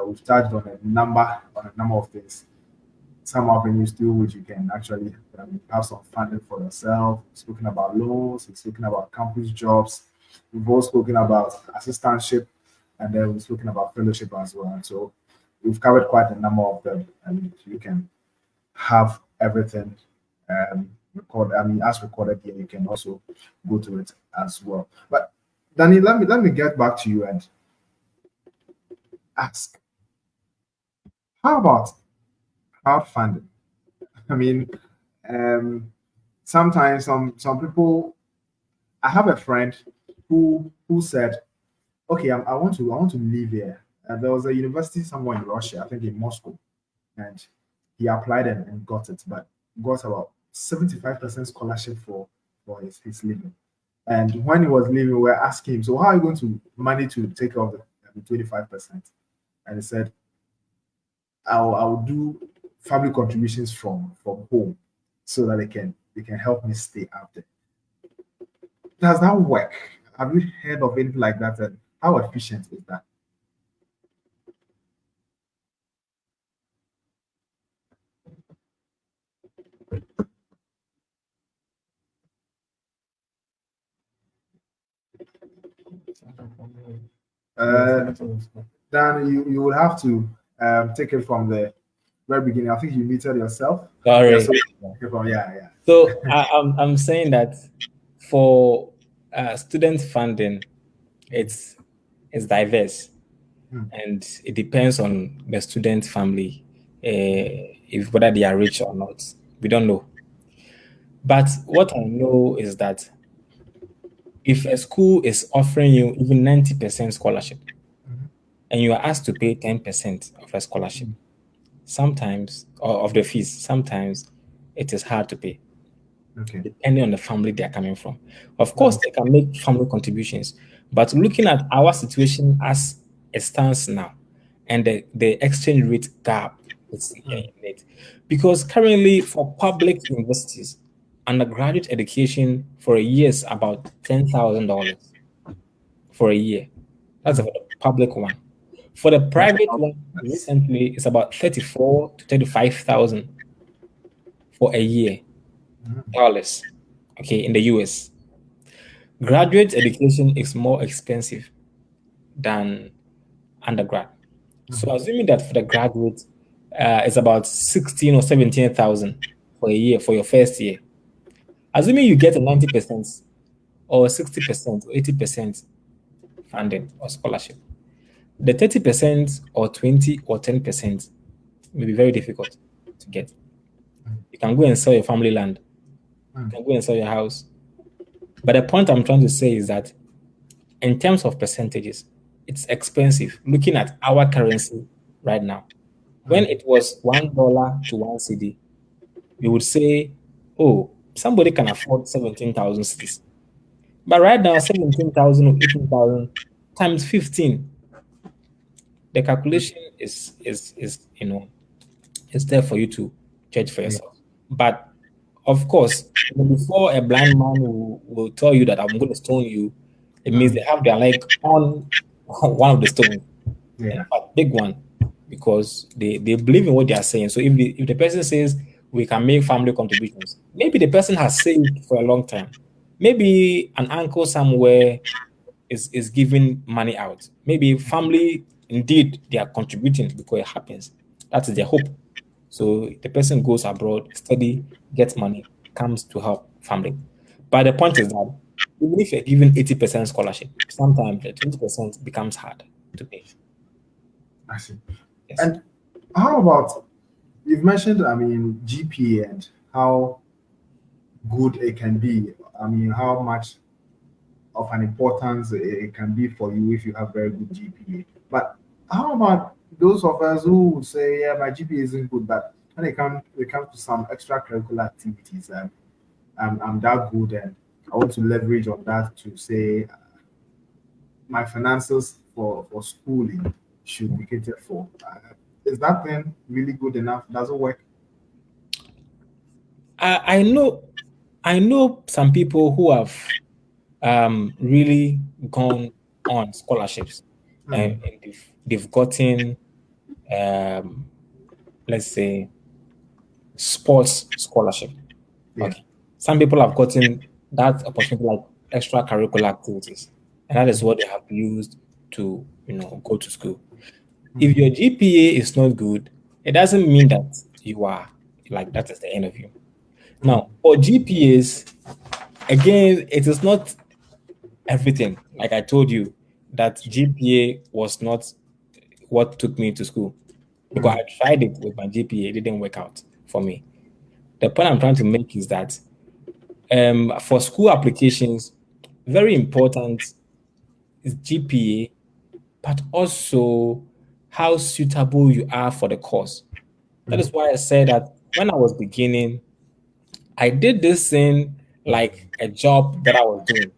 we've touched on a number of things. Some avenues through which you can actually have some funding for yourself. We've spoken about loans. We've spoken about campus jobs. We've also spoken about assistantship, and then we've spoken about fellowship as well. And so we've covered quite a number of them, and you can have everything recorded. I mean, as recorded here, you can also go to it as well. But Danny, let me get back to you and ask, how about crowdfunding? I mean, um, sometimes some people. I have a friend who said, "Okay, I want to live here." There was a university somewhere in Russia, I think in Moscow, and he applied and got it, but got about 75% scholarship for his living. And when he was leaving, we were asking him, "So how are you going to manage to take off the 25%?" And he said, "I'll do family contributions from home so that they can help me stay out there." Does that work? Have you heard of anything like that? And how efficient is that? Uh, Dan, you would have to take it from the very beginning. I think you muted yourself. Yeah, Sorry. so take it from yeah. So I'm saying that for student funding, it's it's diverse Hmm, and it depends on the student family, if whether they are rich or not. We don't know. But what I know is that if a school is offering you even 90% scholarship mhm, and you are asked to pay 10% of a scholarship, mhm. sometimes, or of the fees, sometimes it is hard to pay, Okay. depending on the family they are coming from. Of course, Mhm, they can make family contributions, but looking at our situation as it stands now and the exchange rate gap it's here mhm, in it. Because currently, for public universities, undergraduate education for a year is about $10,000 for a year. That's for mhm. the public one. For the private one, That's recently it's about 34 to 35,000 for a year mhm, dollars. Okay, in the US. Graduate education is more expensive than undergrad. So mhm, assuming that for the graduate, it's about 16 or 17,000 for a year for your first year. Assuming you get a 90% or 60% or 80% funding or scholarship, the 30% or 20 or 10% may be very difficult to get. You can go and sell your family land, you mhm, can go and sell your house. But the point I'm trying to say is that in terms of percentages, it's expensive looking at our currency right now. When it was $1 to one CD, you would say, oh, somebody can afford 17,000 cities. But right now, 17,000 or 18,000 times 15, the calculation is it's there for you to judge for Yeah. yourself. But of course, before a blind man will tell you that I'm going to stone you, it means they have their leg on one of the stones, in Yeah. fact, big one, because they believe in what they are saying. So if the person says we can make family contributions, maybe the person has saved for a long time. Maybe an uncle somewhere is giving money out. Maybe family indeed they are contributing because it happens. That is their hope. So the person goes abroad, study, gets money, comes to help family. But the point is that even if you're given 80% scholarship, sometimes the 20% becomes hard to pay. I see. Yes. And how about you've mentioned, I mean, GPA and how good it can be. I mean, how much of an importance it can be for you if you have very good GPA. But how about those of us who would say, yeah, my GPA isn't good, but when it comes to some extracurricular activities, I'm that good and I want to leverage on that to say my finances for schooling should be catered for. Is that thing really good enough? Does it work? I know some people who have really gone on scholarships, Hmm. and they've gotten, um, let's say, sports scholarship. Yeah. Okay. Some people have gotten that opportunity like extracurricular activities, and that is what they have used to, go to school. If your GPA is not good, it doesn't mean that you are like that is the end of you. Hmm. Now, for GPAs, again, it is not everything. Like I told you, that GPA was not what took me to school because Hmm. I tried it with my GPA, it didn't work out for me. The point I'm trying to make is that for school applications, very important is GPA, but also how suitable you are for the course. That Hmm. is why I said that when I was beginning, I did this thing like a job that I was doing.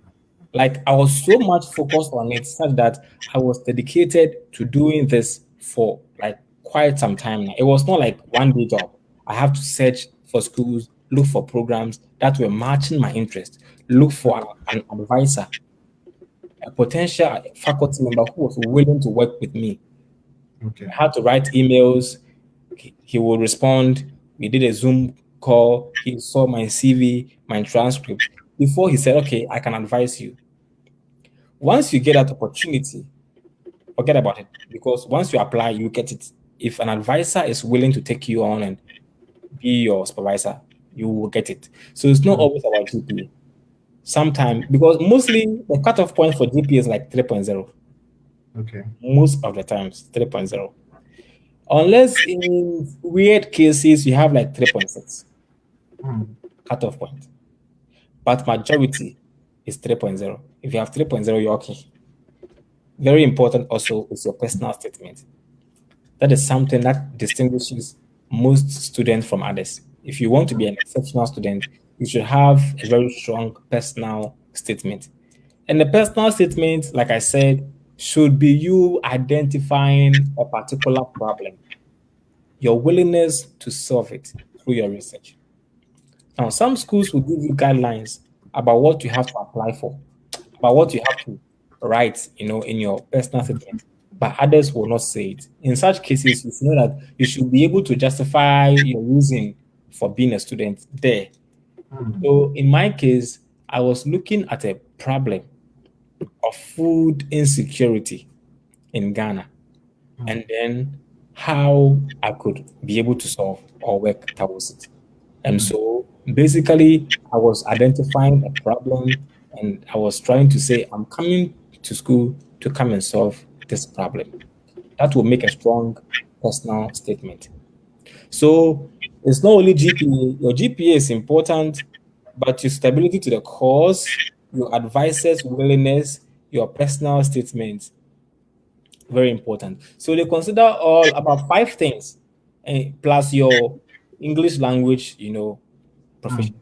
Like I was so much focused on it such that I was dedicated to doing this for like quite some time now. It was not like one day job. I have to search for schools, look for programs that were matching my interest, look for an advisor, a potential faculty member who was willing to work with me. Okay. I had to write emails. He would respond. We did a Zoom call. He saw my CV, my transcript. Before he said, okay, I can advise you. Once you get that opportunity, forget about it. Because once you apply, you get it. If an advisor is willing to take you on and be your supervisor, you will get it. So it's not Hmm. always about GPA. Sometimes, because mostly the cutoff point for GPA is like 3.0. Okay. Most of the times, 3.0. Unless in weird cases, you have like 3.6 Hmm. cutoff point. But majority is 3.0. If you have 3.0, you're okay. Very important also is your personal statement. That is something that distinguishes most students from others. If you want to be an exceptional student, you should have a very strong personal statement. And the personal statement, like I said, should be you identifying a particular problem, your willingness to solve it through your research. Now, some schools will give you guidelines about what you have to apply for, about what you have to write, in your personal statement, but others will not say it. In such cases, you should know that you should be able to justify your reason for being a student there. Hmm. So, in my case, I was looking at a problem of food insecurity in Ghana, Hmm. and then how I could be able to solve or work towards it. And Hmm. so basically, I was identifying a problem and I was trying to say, I'm coming to school to come and solve this problem. That will make a strong personal statement. So it's not only GPA, your GPA is important, but your stability to the course, your advisor's willingness, your personal statement, very important. So they consider all about five things. and plus your English language, Mm. proficiency.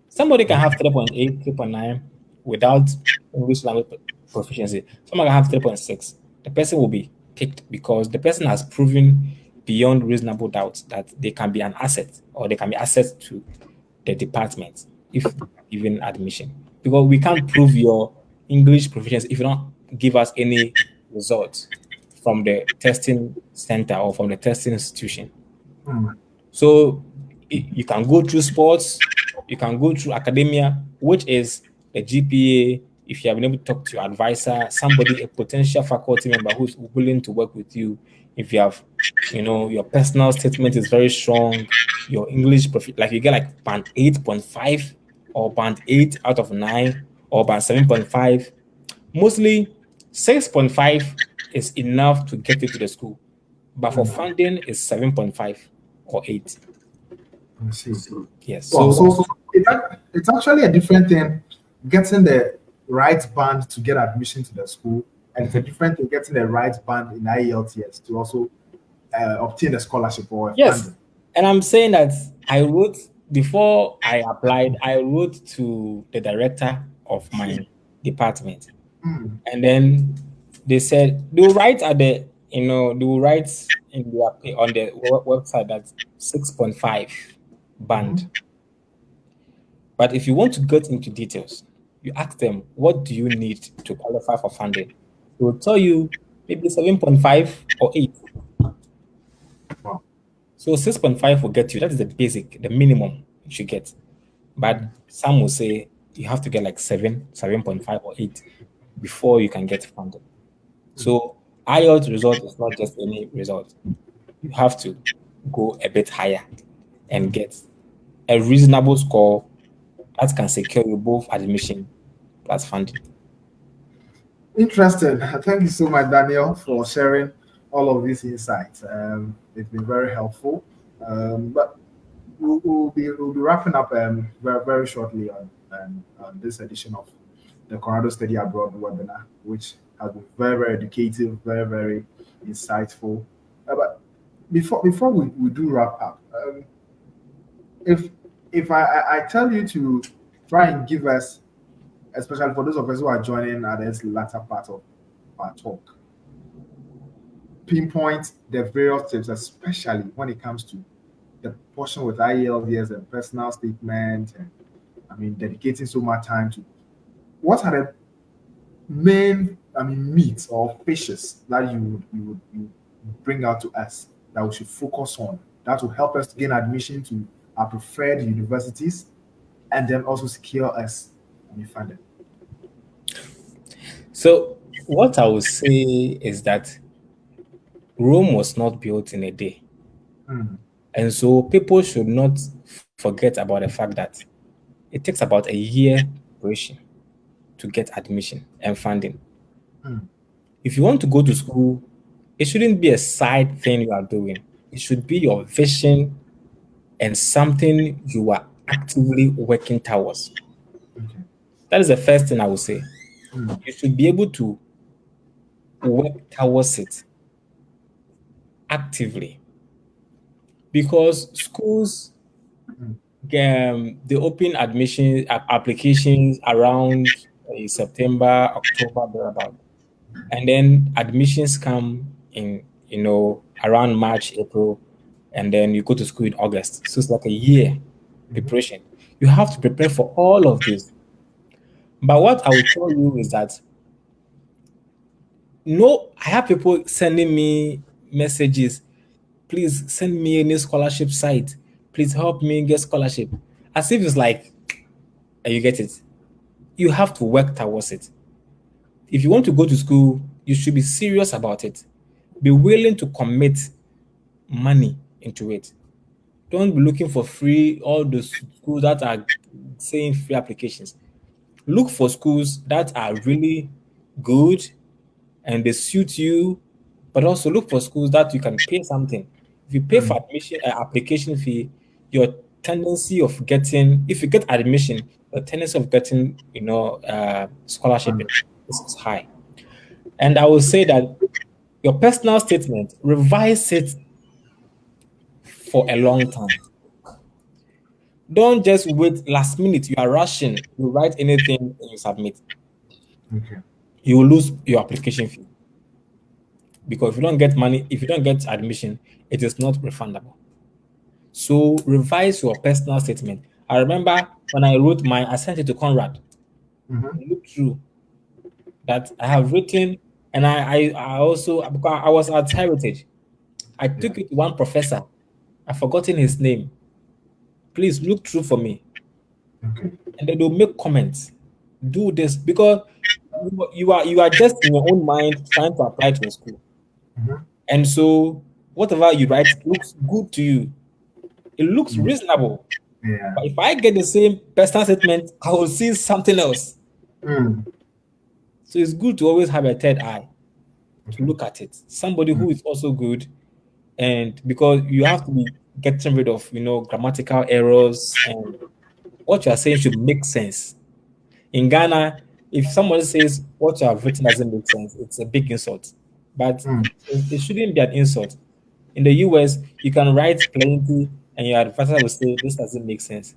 Somebody can have 3.8, 3.9 without English language proficiency. Someone can have 3.6. The person will be picked because the person has proven beyond reasonable doubt that they can be an asset or they can be assets to the department if given admission. Because we can't prove your English proficiency if you don't give us any results from the testing center or from the testing institution. Mm. So you can go through sports, you can go through academia, which is the GPA. If you have been able to talk to your advisor, somebody, a potential faculty member who's willing to work with you, if you have, your personal statement is very strong, your English, like you get like band 8.5 or band 8 out of 9 or band 7.5. Mostly 6.5 is enough to get you to the school, but for Mm. funding is 7.5 or 8. I see. Yes. Well, So so it's actually a different thing getting the right band to get admission to the school, and it's a different thing getting the right band in IELTS to also obtain a scholarship or a yes, funding. and I'm saying that I wrote before I applied, I wrote to the director of my department, Mm. and then they said they will write at the they will write in their on the website that 6.5 band. Mhm. But if you want to get into details, you ask them, what do you need to qualify for funding? They will tell you maybe 7.5 or 8. Wow. So 6.5 will get you. That is the basic, the minimum you should get. But Mm. some will say you have to get like 7, 7.5 or 8 before you can get funding. Mm. So IELTS result is not just any result. You have to go a bit higher and Mm. get a reasonable score that can secure you both admission plus funding. Interesting. Thank you so much, Daniel, for sharing all of these insights. It's been very helpful. But we'll be wrapping up very, very shortly on this edition of the Colorado Study Abroad webinar, which has been very, very educative, very, very insightful. But before we do wrap up, if if I tell you to try and give us, especially for those of us who are joining at this latter part of our talk, pinpoint the various tips, especially when it comes to the portion with IELTS and personal statement, and I mean dedicating so much time to what are the main meats or fishes that you bring out to us that we should focus on that will help us to gain admission to our preferred universities and then also secure us funding. So what I would say is that Rome was not built in a day. Mm. And so people should not forget about the fact that it takes about a year preparation to get admission and funding. Mm. If you want to go to school, it shouldn't be a side thing you are doing. It should be your vision and something you are actively working towards. Okay. That is the first thing I would say. Mm. You should be able to work towards it actively because schools Mm. they open admission applications around September, October, thereabout, and then admissions come in, around March, April, and then you go to school in August. So it's like a year Mhm. preparation. You have to prepare for all of this. But what I will tell you is that no, I have people sending me messages. Please send me any scholarship site. Please help me get scholarship. As if it's like, you get it. You have to work towards it. If you want to go to school, you should be serious about it. Be willing to commit money into it. Don't be looking for free, all the schools that are saying free applications. Look for schools that are really good and they suit you, but also look for schools that you can pay something. If you pay for Mm. admission application fee, your tendency of getting, if you get admission, the tendency of getting, scholarship Funding. is high. And I will say that your personal statement, revise it for a long time. Don't just wait last minute. You are rushing. You write anything and you submit. Okay. You will lose your application fee because if you don't get money, if you don't get admission, it is not refundable. So revise your personal statement. I remember when I wrote mine, I sent it to Conrad. Mm-hmm. I looked through that I have written, and I also because I was at Heritage. I Yeah. took it to one professor. I've forgotten his name. Please look through for me. Okay. And then they'll make comments. Do this because you are just in your own mind trying to apply to a school. Mm-hmm. And so whatever you write looks good to you. It looks Mm. reasonable. Yeah. But if I get the same personal statement, I will see something else. Mm. So it's good to always have a third eye to Okay. look at it. Somebody Mm. who is also good, and because you have to be getting rid of grammatical errors, and what you are saying should make sense. In Ghana, if somebody says what you have written doesn't make sense, it's a big insult. But Mm. it shouldn't be an insult. In the US, you can write plenty, and your advisor will say this doesn't make sense.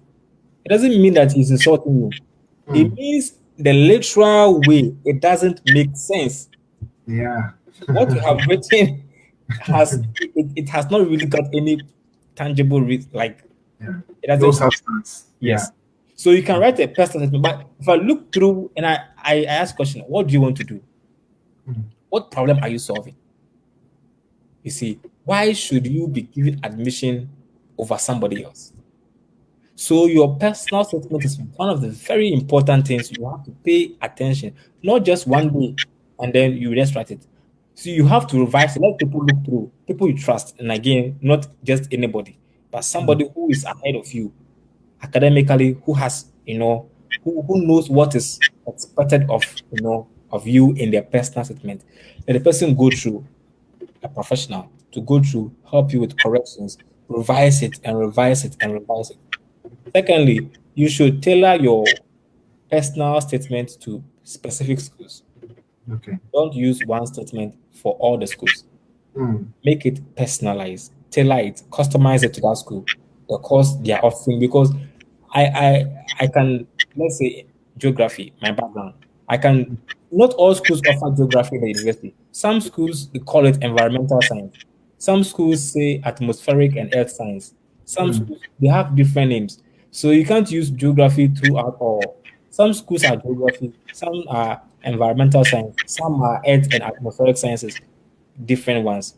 It doesn't mean that he's insulting you. It Mm. means the literal way it doesn't make sense. Yeah. What you have written it has not really got any tangible like Yeah. it No doesn't. substance. Yeah. Yes. So you can Okay. write a personal statement, but if I look through and I ask question, what do you want to do? Mm. What problem are you solving? You see, why should you be given admission over somebody else? So your personal statement is one of the very important things you have to pay attention, not just one day and then you just write it. So you have to revise it, let people look through, people you trust, and again, not just anybody, but Mm. somebody who is ahead of you academically, who has, who knows what is expected of you in their personal statement. Let the person go through a professional to go through, help you with corrections, revise it and revise it and revise it. Secondly, you should tailor your personal statement to specific schools. Okay. Don't use one statement for all the schools. Mm. Make it personalized, tailor it, customize it to that school, the course they are offering. Because I I I can, let's say geography, my background. I can Not all schools offer geography in the university. Some schools they call it environmental science. Some schools say atmospheric and earth science. Some Mm. schools they have different names. So you can't use geography throughout all. Some schools are geography, some are environmental science, some are earth and atmospheric sciences, different ones.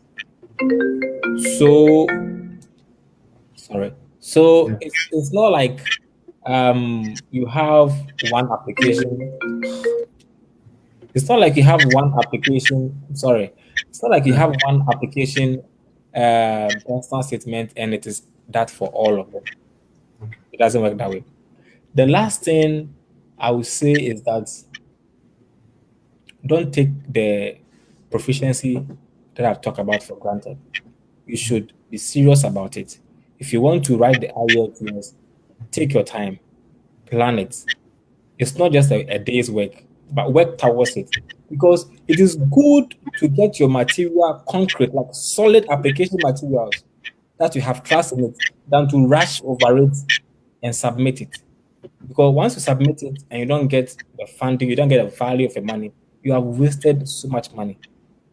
So sorry. So Yeah. it's not like you have one application. It's not like you have one application. Sorry. It's not like you Yeah. have one application personal statement and it is that for all of them. Okay. It doesn't work that way. The last thing I would say is that don't take the proficiency that I've talked about for granted. You should be serious about it. If you want to write the IELTS, take your time, plan it. It's not just a day's work, but work towards it. Because it is good to get your material concrete, like solid application materials that you have trust in it, than to rush over it and submit it. Because once you submit it and you don't get the funding, you don't get the value of the money, you have wasted so much money.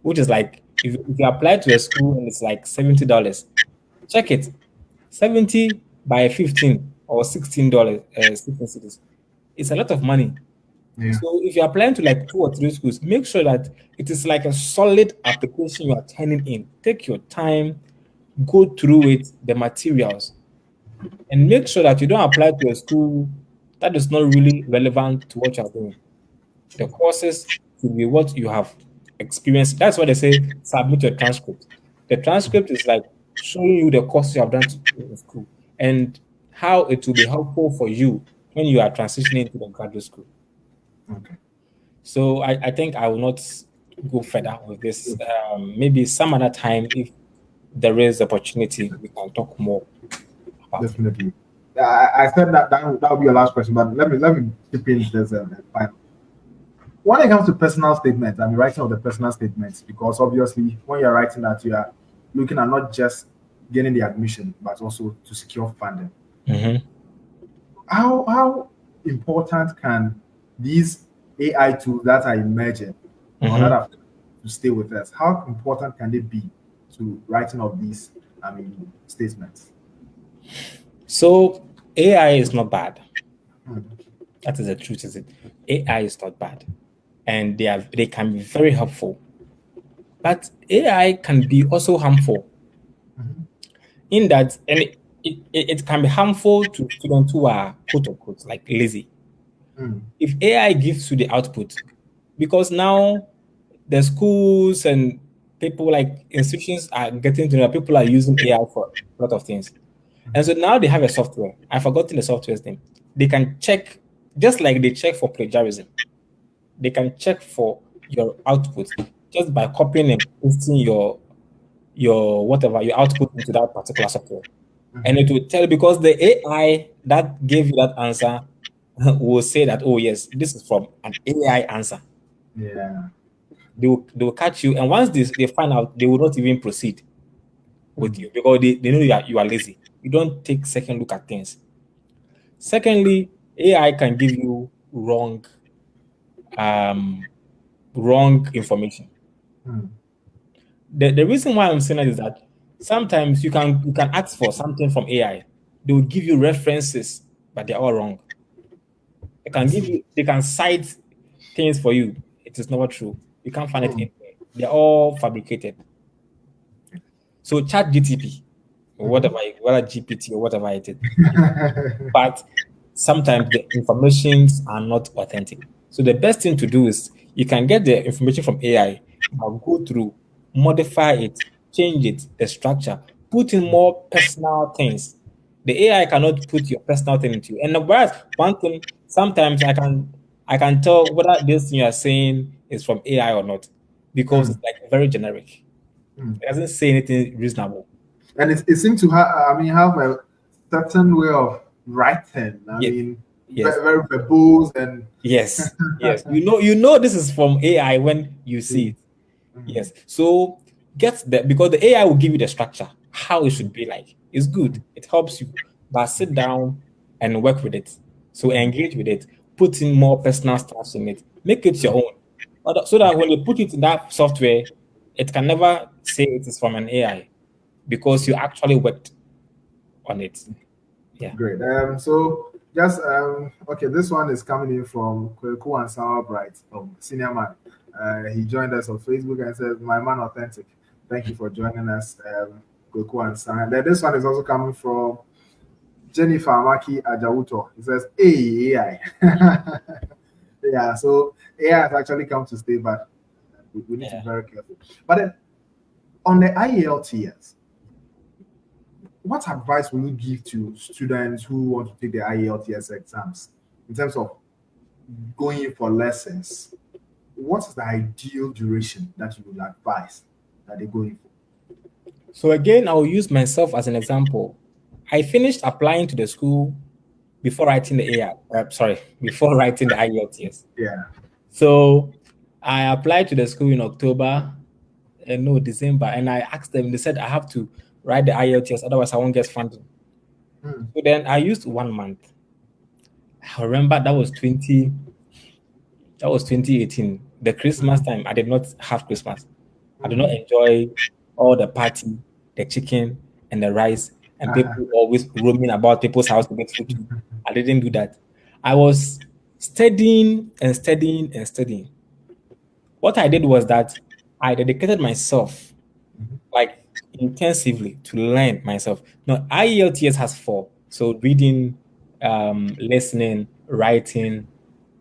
Which is like if you apply to a school and it's like $70, check it. 70 by 15 or $16, 16 cities. It's a lot of money. Yeah. So if you're applying to like two or three schools, make sure that it is like a solid application you are turning in. Take your time, go through it, the materials, and make sure that you don't apply to a school that is not really relevant to what you're doing. The courses should be what you have experienced. That's why they say submit your transcript. The transcript is like showing you the courses you have done in school and how it will be helpful for you when you are transitioning to the graduate school. Okay. So I think I will not go further with this. Maybe some other time, if there is opportunity, we can talk more about it. Definitely. I said that would be your last question, but let me chip in this final. When it comes to personal statements, I'm writing of the personal statements because obviously when you're writing that you are looking at not just getting the admission, but also to secure funding. Mm-hmm. How important can these AI tools that are emerging or that Mm-hmm. have to stay with us, how important can they be to writing of these, statements? So AI is not bad. Mm, That is the truth, is it? AI is not bad, and they can be very helpful. But AI can be also harmful mhm, in that, and it can be harmful to students who are quote unquote like lazy. mm, If AI gives you the output, because now the schools and people like institutions are getting to know that people are using AI for a lot of things. And so now they have a software. I've forgotten the software's name. They can check, just like they check for plagiarism, they can check for your output just by copying and pasting your whatever your output into that particular software. And it mhm. will tell, because the AI that gave you that answer will say that, oh yes, this is from an AI answer. Yeah. They will catch you, and once they find out, they will not even proceed with Mm, you because they know you are lazy. You don't take second look at things. Secondly, AI can give you um wrong information. mm, The reason why I'm saying that is that sometimes you can ask for something from AI. They will give you references, but they're all wrong. I see. They can cite things for you. It is not true. You can't find it Mm, anywhere. They're all fabricated. So chat GTP or mhm. whether GPT or whatever it is, but sometimes the informations are not authentic. So the best thing to do is you can get the information from AI, but go through, modify it, change it, the structure, put in more personal things. The AI cannot put your personal thing into you. And whereas one thing, sometimes I can tell whether this thing you are saying is from AI or not, because Mm, it's like very generic. mm. It doesn't say anything reasonable. And it seems to have, have a certain way of writing. Yes, yes. Very, very verbose and Yes, yes. You know this is from AI when you see mm, it. Yes. So get that, because the AI will give you the structure, how it should be like. It's good. It helps you. But sit down and work with it. So engage with it. Put in more personal stuff in it. Make it your own. So that when you put it in that software, it can never say it is from an AI because you actually worked on it. Yeah. great. So just okay, this one is coming in from Kweku and Sour Bright, senior man. He joined us on Facebook and says, "My man, authentic. Thank you for joining us, Kweku and Sour." Then this one is also coming from Jennifer Maki Ajawuto. He says, "Hey, AI." Yeah, so AI has actually come to stay, but we need to be Yeah. very careful. But then on the IELTS, what advice will you give to students who want to take the IELTS exams in terms of going in for lessons? What is the ideal duration that you would advise that they go in for? So again, I'll use myself as an example. I finished applying to the school before writing the AI. Sorry, before writing the IELTS. Yeah. So I applied to the school in October, no, December, and I asked them. They said I have to write the IELTS, otherwise I won't get funding. Mm, So then I used 1 month. I remember that was 2018, the Christmas mhm, time. I did not have Christmas. I did not mm. enjoy all the party, the chicken and the rice, and people always roaming about people's house to get food to eat. I didn't do that. I was studying and studying and studying. What I did was that I dedicated myself like intensively to learn myself. Now, IELTS has four. So reading, listening, writing,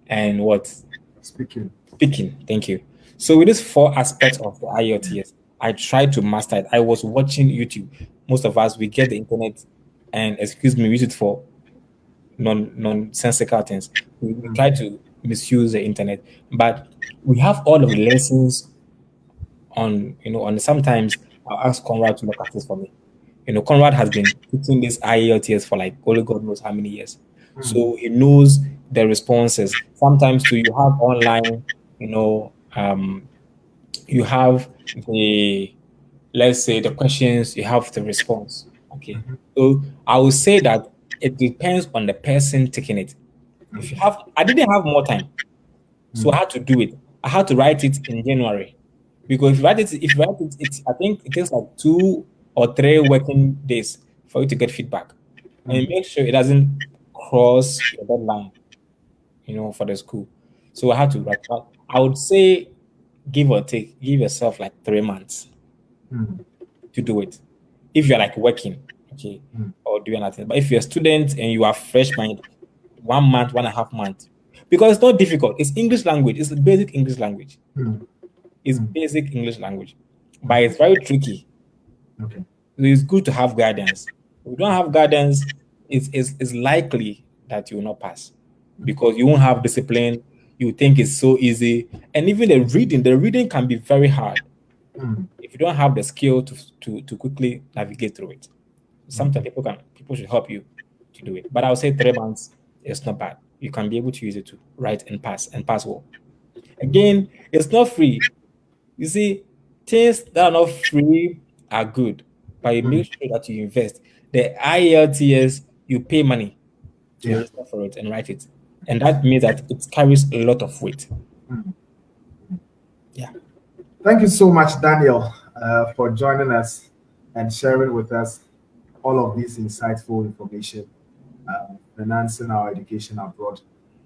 and what? Speaking. Speaking. Thank you. So with these four aspects of the IELTS, I tried to master it. I was watching YouTube. Most of us, we get the internet and, excuse me, use it for nonsensical things. We Mm, try to misuse the internet, but we have all of the lessons on sometimes I'll ask Conrad to look at this for me. Conrad has been teaching this IELTS for like only God knows how many years. mm, So he knows the responses. Sometimes too, you have online, you have the let's say the questions, you have the response. Okay. So I would say that it depends on the person taking it. If you have, I didn't have more time, so I had to do it. I had to write it in January because if you write it, I think it takes like 2 or 3 working days for you to get feedback, and make sure it doesn't cross your deadline, for the school. So I had to write. I would say, give or take, give yourself like 3 months Mm. to do it. If you're like working, okay, Mm. or doing nothing. But if you're a student and you are fresh mind, 1 month, 1.5 months, because it's not difficult. It's English language. It's basic English language. Mm. It's basic English language, but it's very tricky. Okay. So it's good to have guidance. If you don't have guidance, it's likely that you will not pass because you won't have discipline. You think it's so easy, and even the reading can be very hard Mm. if you don't have the skill to quickly navigate through it. Sometimes people should help you to do it. But I would say 3 months is not bad. You can be able to use it to write and pass well. Again, it's not free. You see, things that are not free are good, but you make Mm. sure that you invest. The IELTS, you pay money to Yeah. register for it and write it. And that means that it carries a lot of weight. Mm. Yeah. Thank you so much, Daniel, for joining us and sharing with us all of this insightful information, financing our education abroad.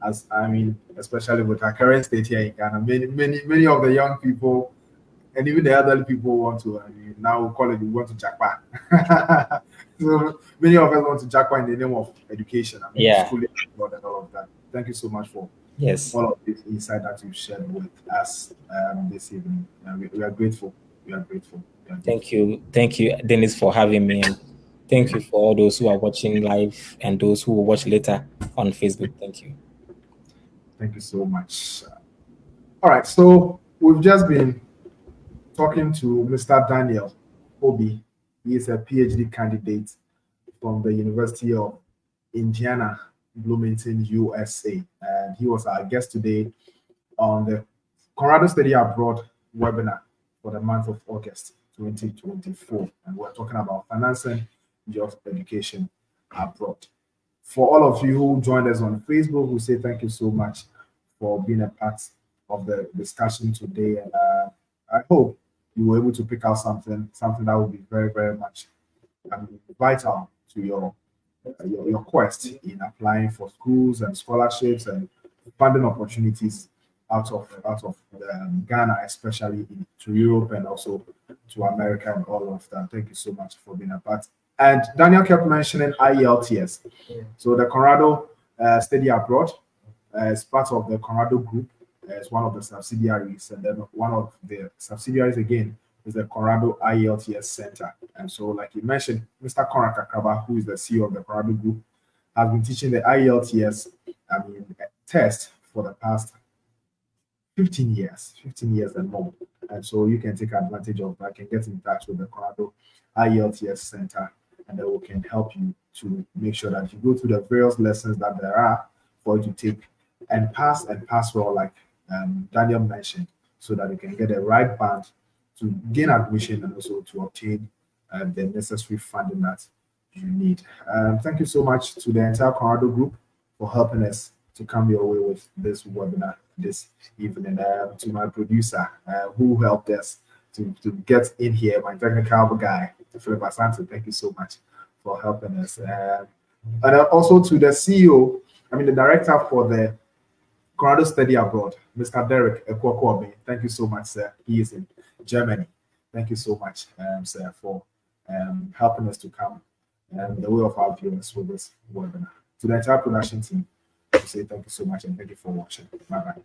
As I mean, especially with our current state here in Ghana, many of the young people and even the elderly people want to. I mean, now we call it we want to jackpot. So many of us want to jackpot in the name of education. I mean, Yeah. schooling abroad and all of that. Thank you so much for Yes. all of this insight that you've shared with us this evening. We are grateful. We are grateful. We are grateful. Thank you. Thank you, Dennis, for having me. And thank you for all those who are watching live and those who will watch later on Facebook. Thank you. Thank you so much. All right, so we've just been talking to Mr. Daniel Obi. He is a PhD candidate from the University of Indiana, Bloomington, USA. And he was our guest today on the Colorado Study Abroad webinar for the month of August 2024. And we're talking about financing your education abroad. For all of you who joined us on Facebook, we say thank you so much for being a part of the discussion today. And I hope you were able to pick out something that will be very, very much vital to your quest in applying for schools and scholarships and funding opportunities out of Ghana, especially to Europe and also to America and all of that. Thank you so much for being a part. And Daniel kept mentioning IELTS. So the Colorado Study Abroad is part of the Colorado Group. It's one of the subsidiaries, and then one of the subsidiaries again is the Colorado IELTS Center. And so, like you mentioned, Mr. Conrad Kakraba, who is the CEO of the Colorado Group, has been teaching the IELTS test for the past 15 years and more. And so you can take advantage of that, can get in touch with the Colorado IELTS Center, and then we can help you to make sure that you go through the various lessons that there are for you to take and pass well, like Daniel mentioned, so that you can get the right band to gain admission and also to obtain the necessary funding that you need. Thank you so much to the entire Colorado group for helping us to come your way with this webinar this evening. To my producer who helped us to get in here, my technical guy, Philip Asante, thank you so much for helping us. And also to the CEO, the director for the Colorado Study Abroad, Mr. Derek Ekwokwobe. Thank you so much, sir. He is in Germany. Thank you so much, sir, for helping us to come the way of our viewers with this webinar. To the entire production team, I say thank you so much and thank you for watching. Bye bye.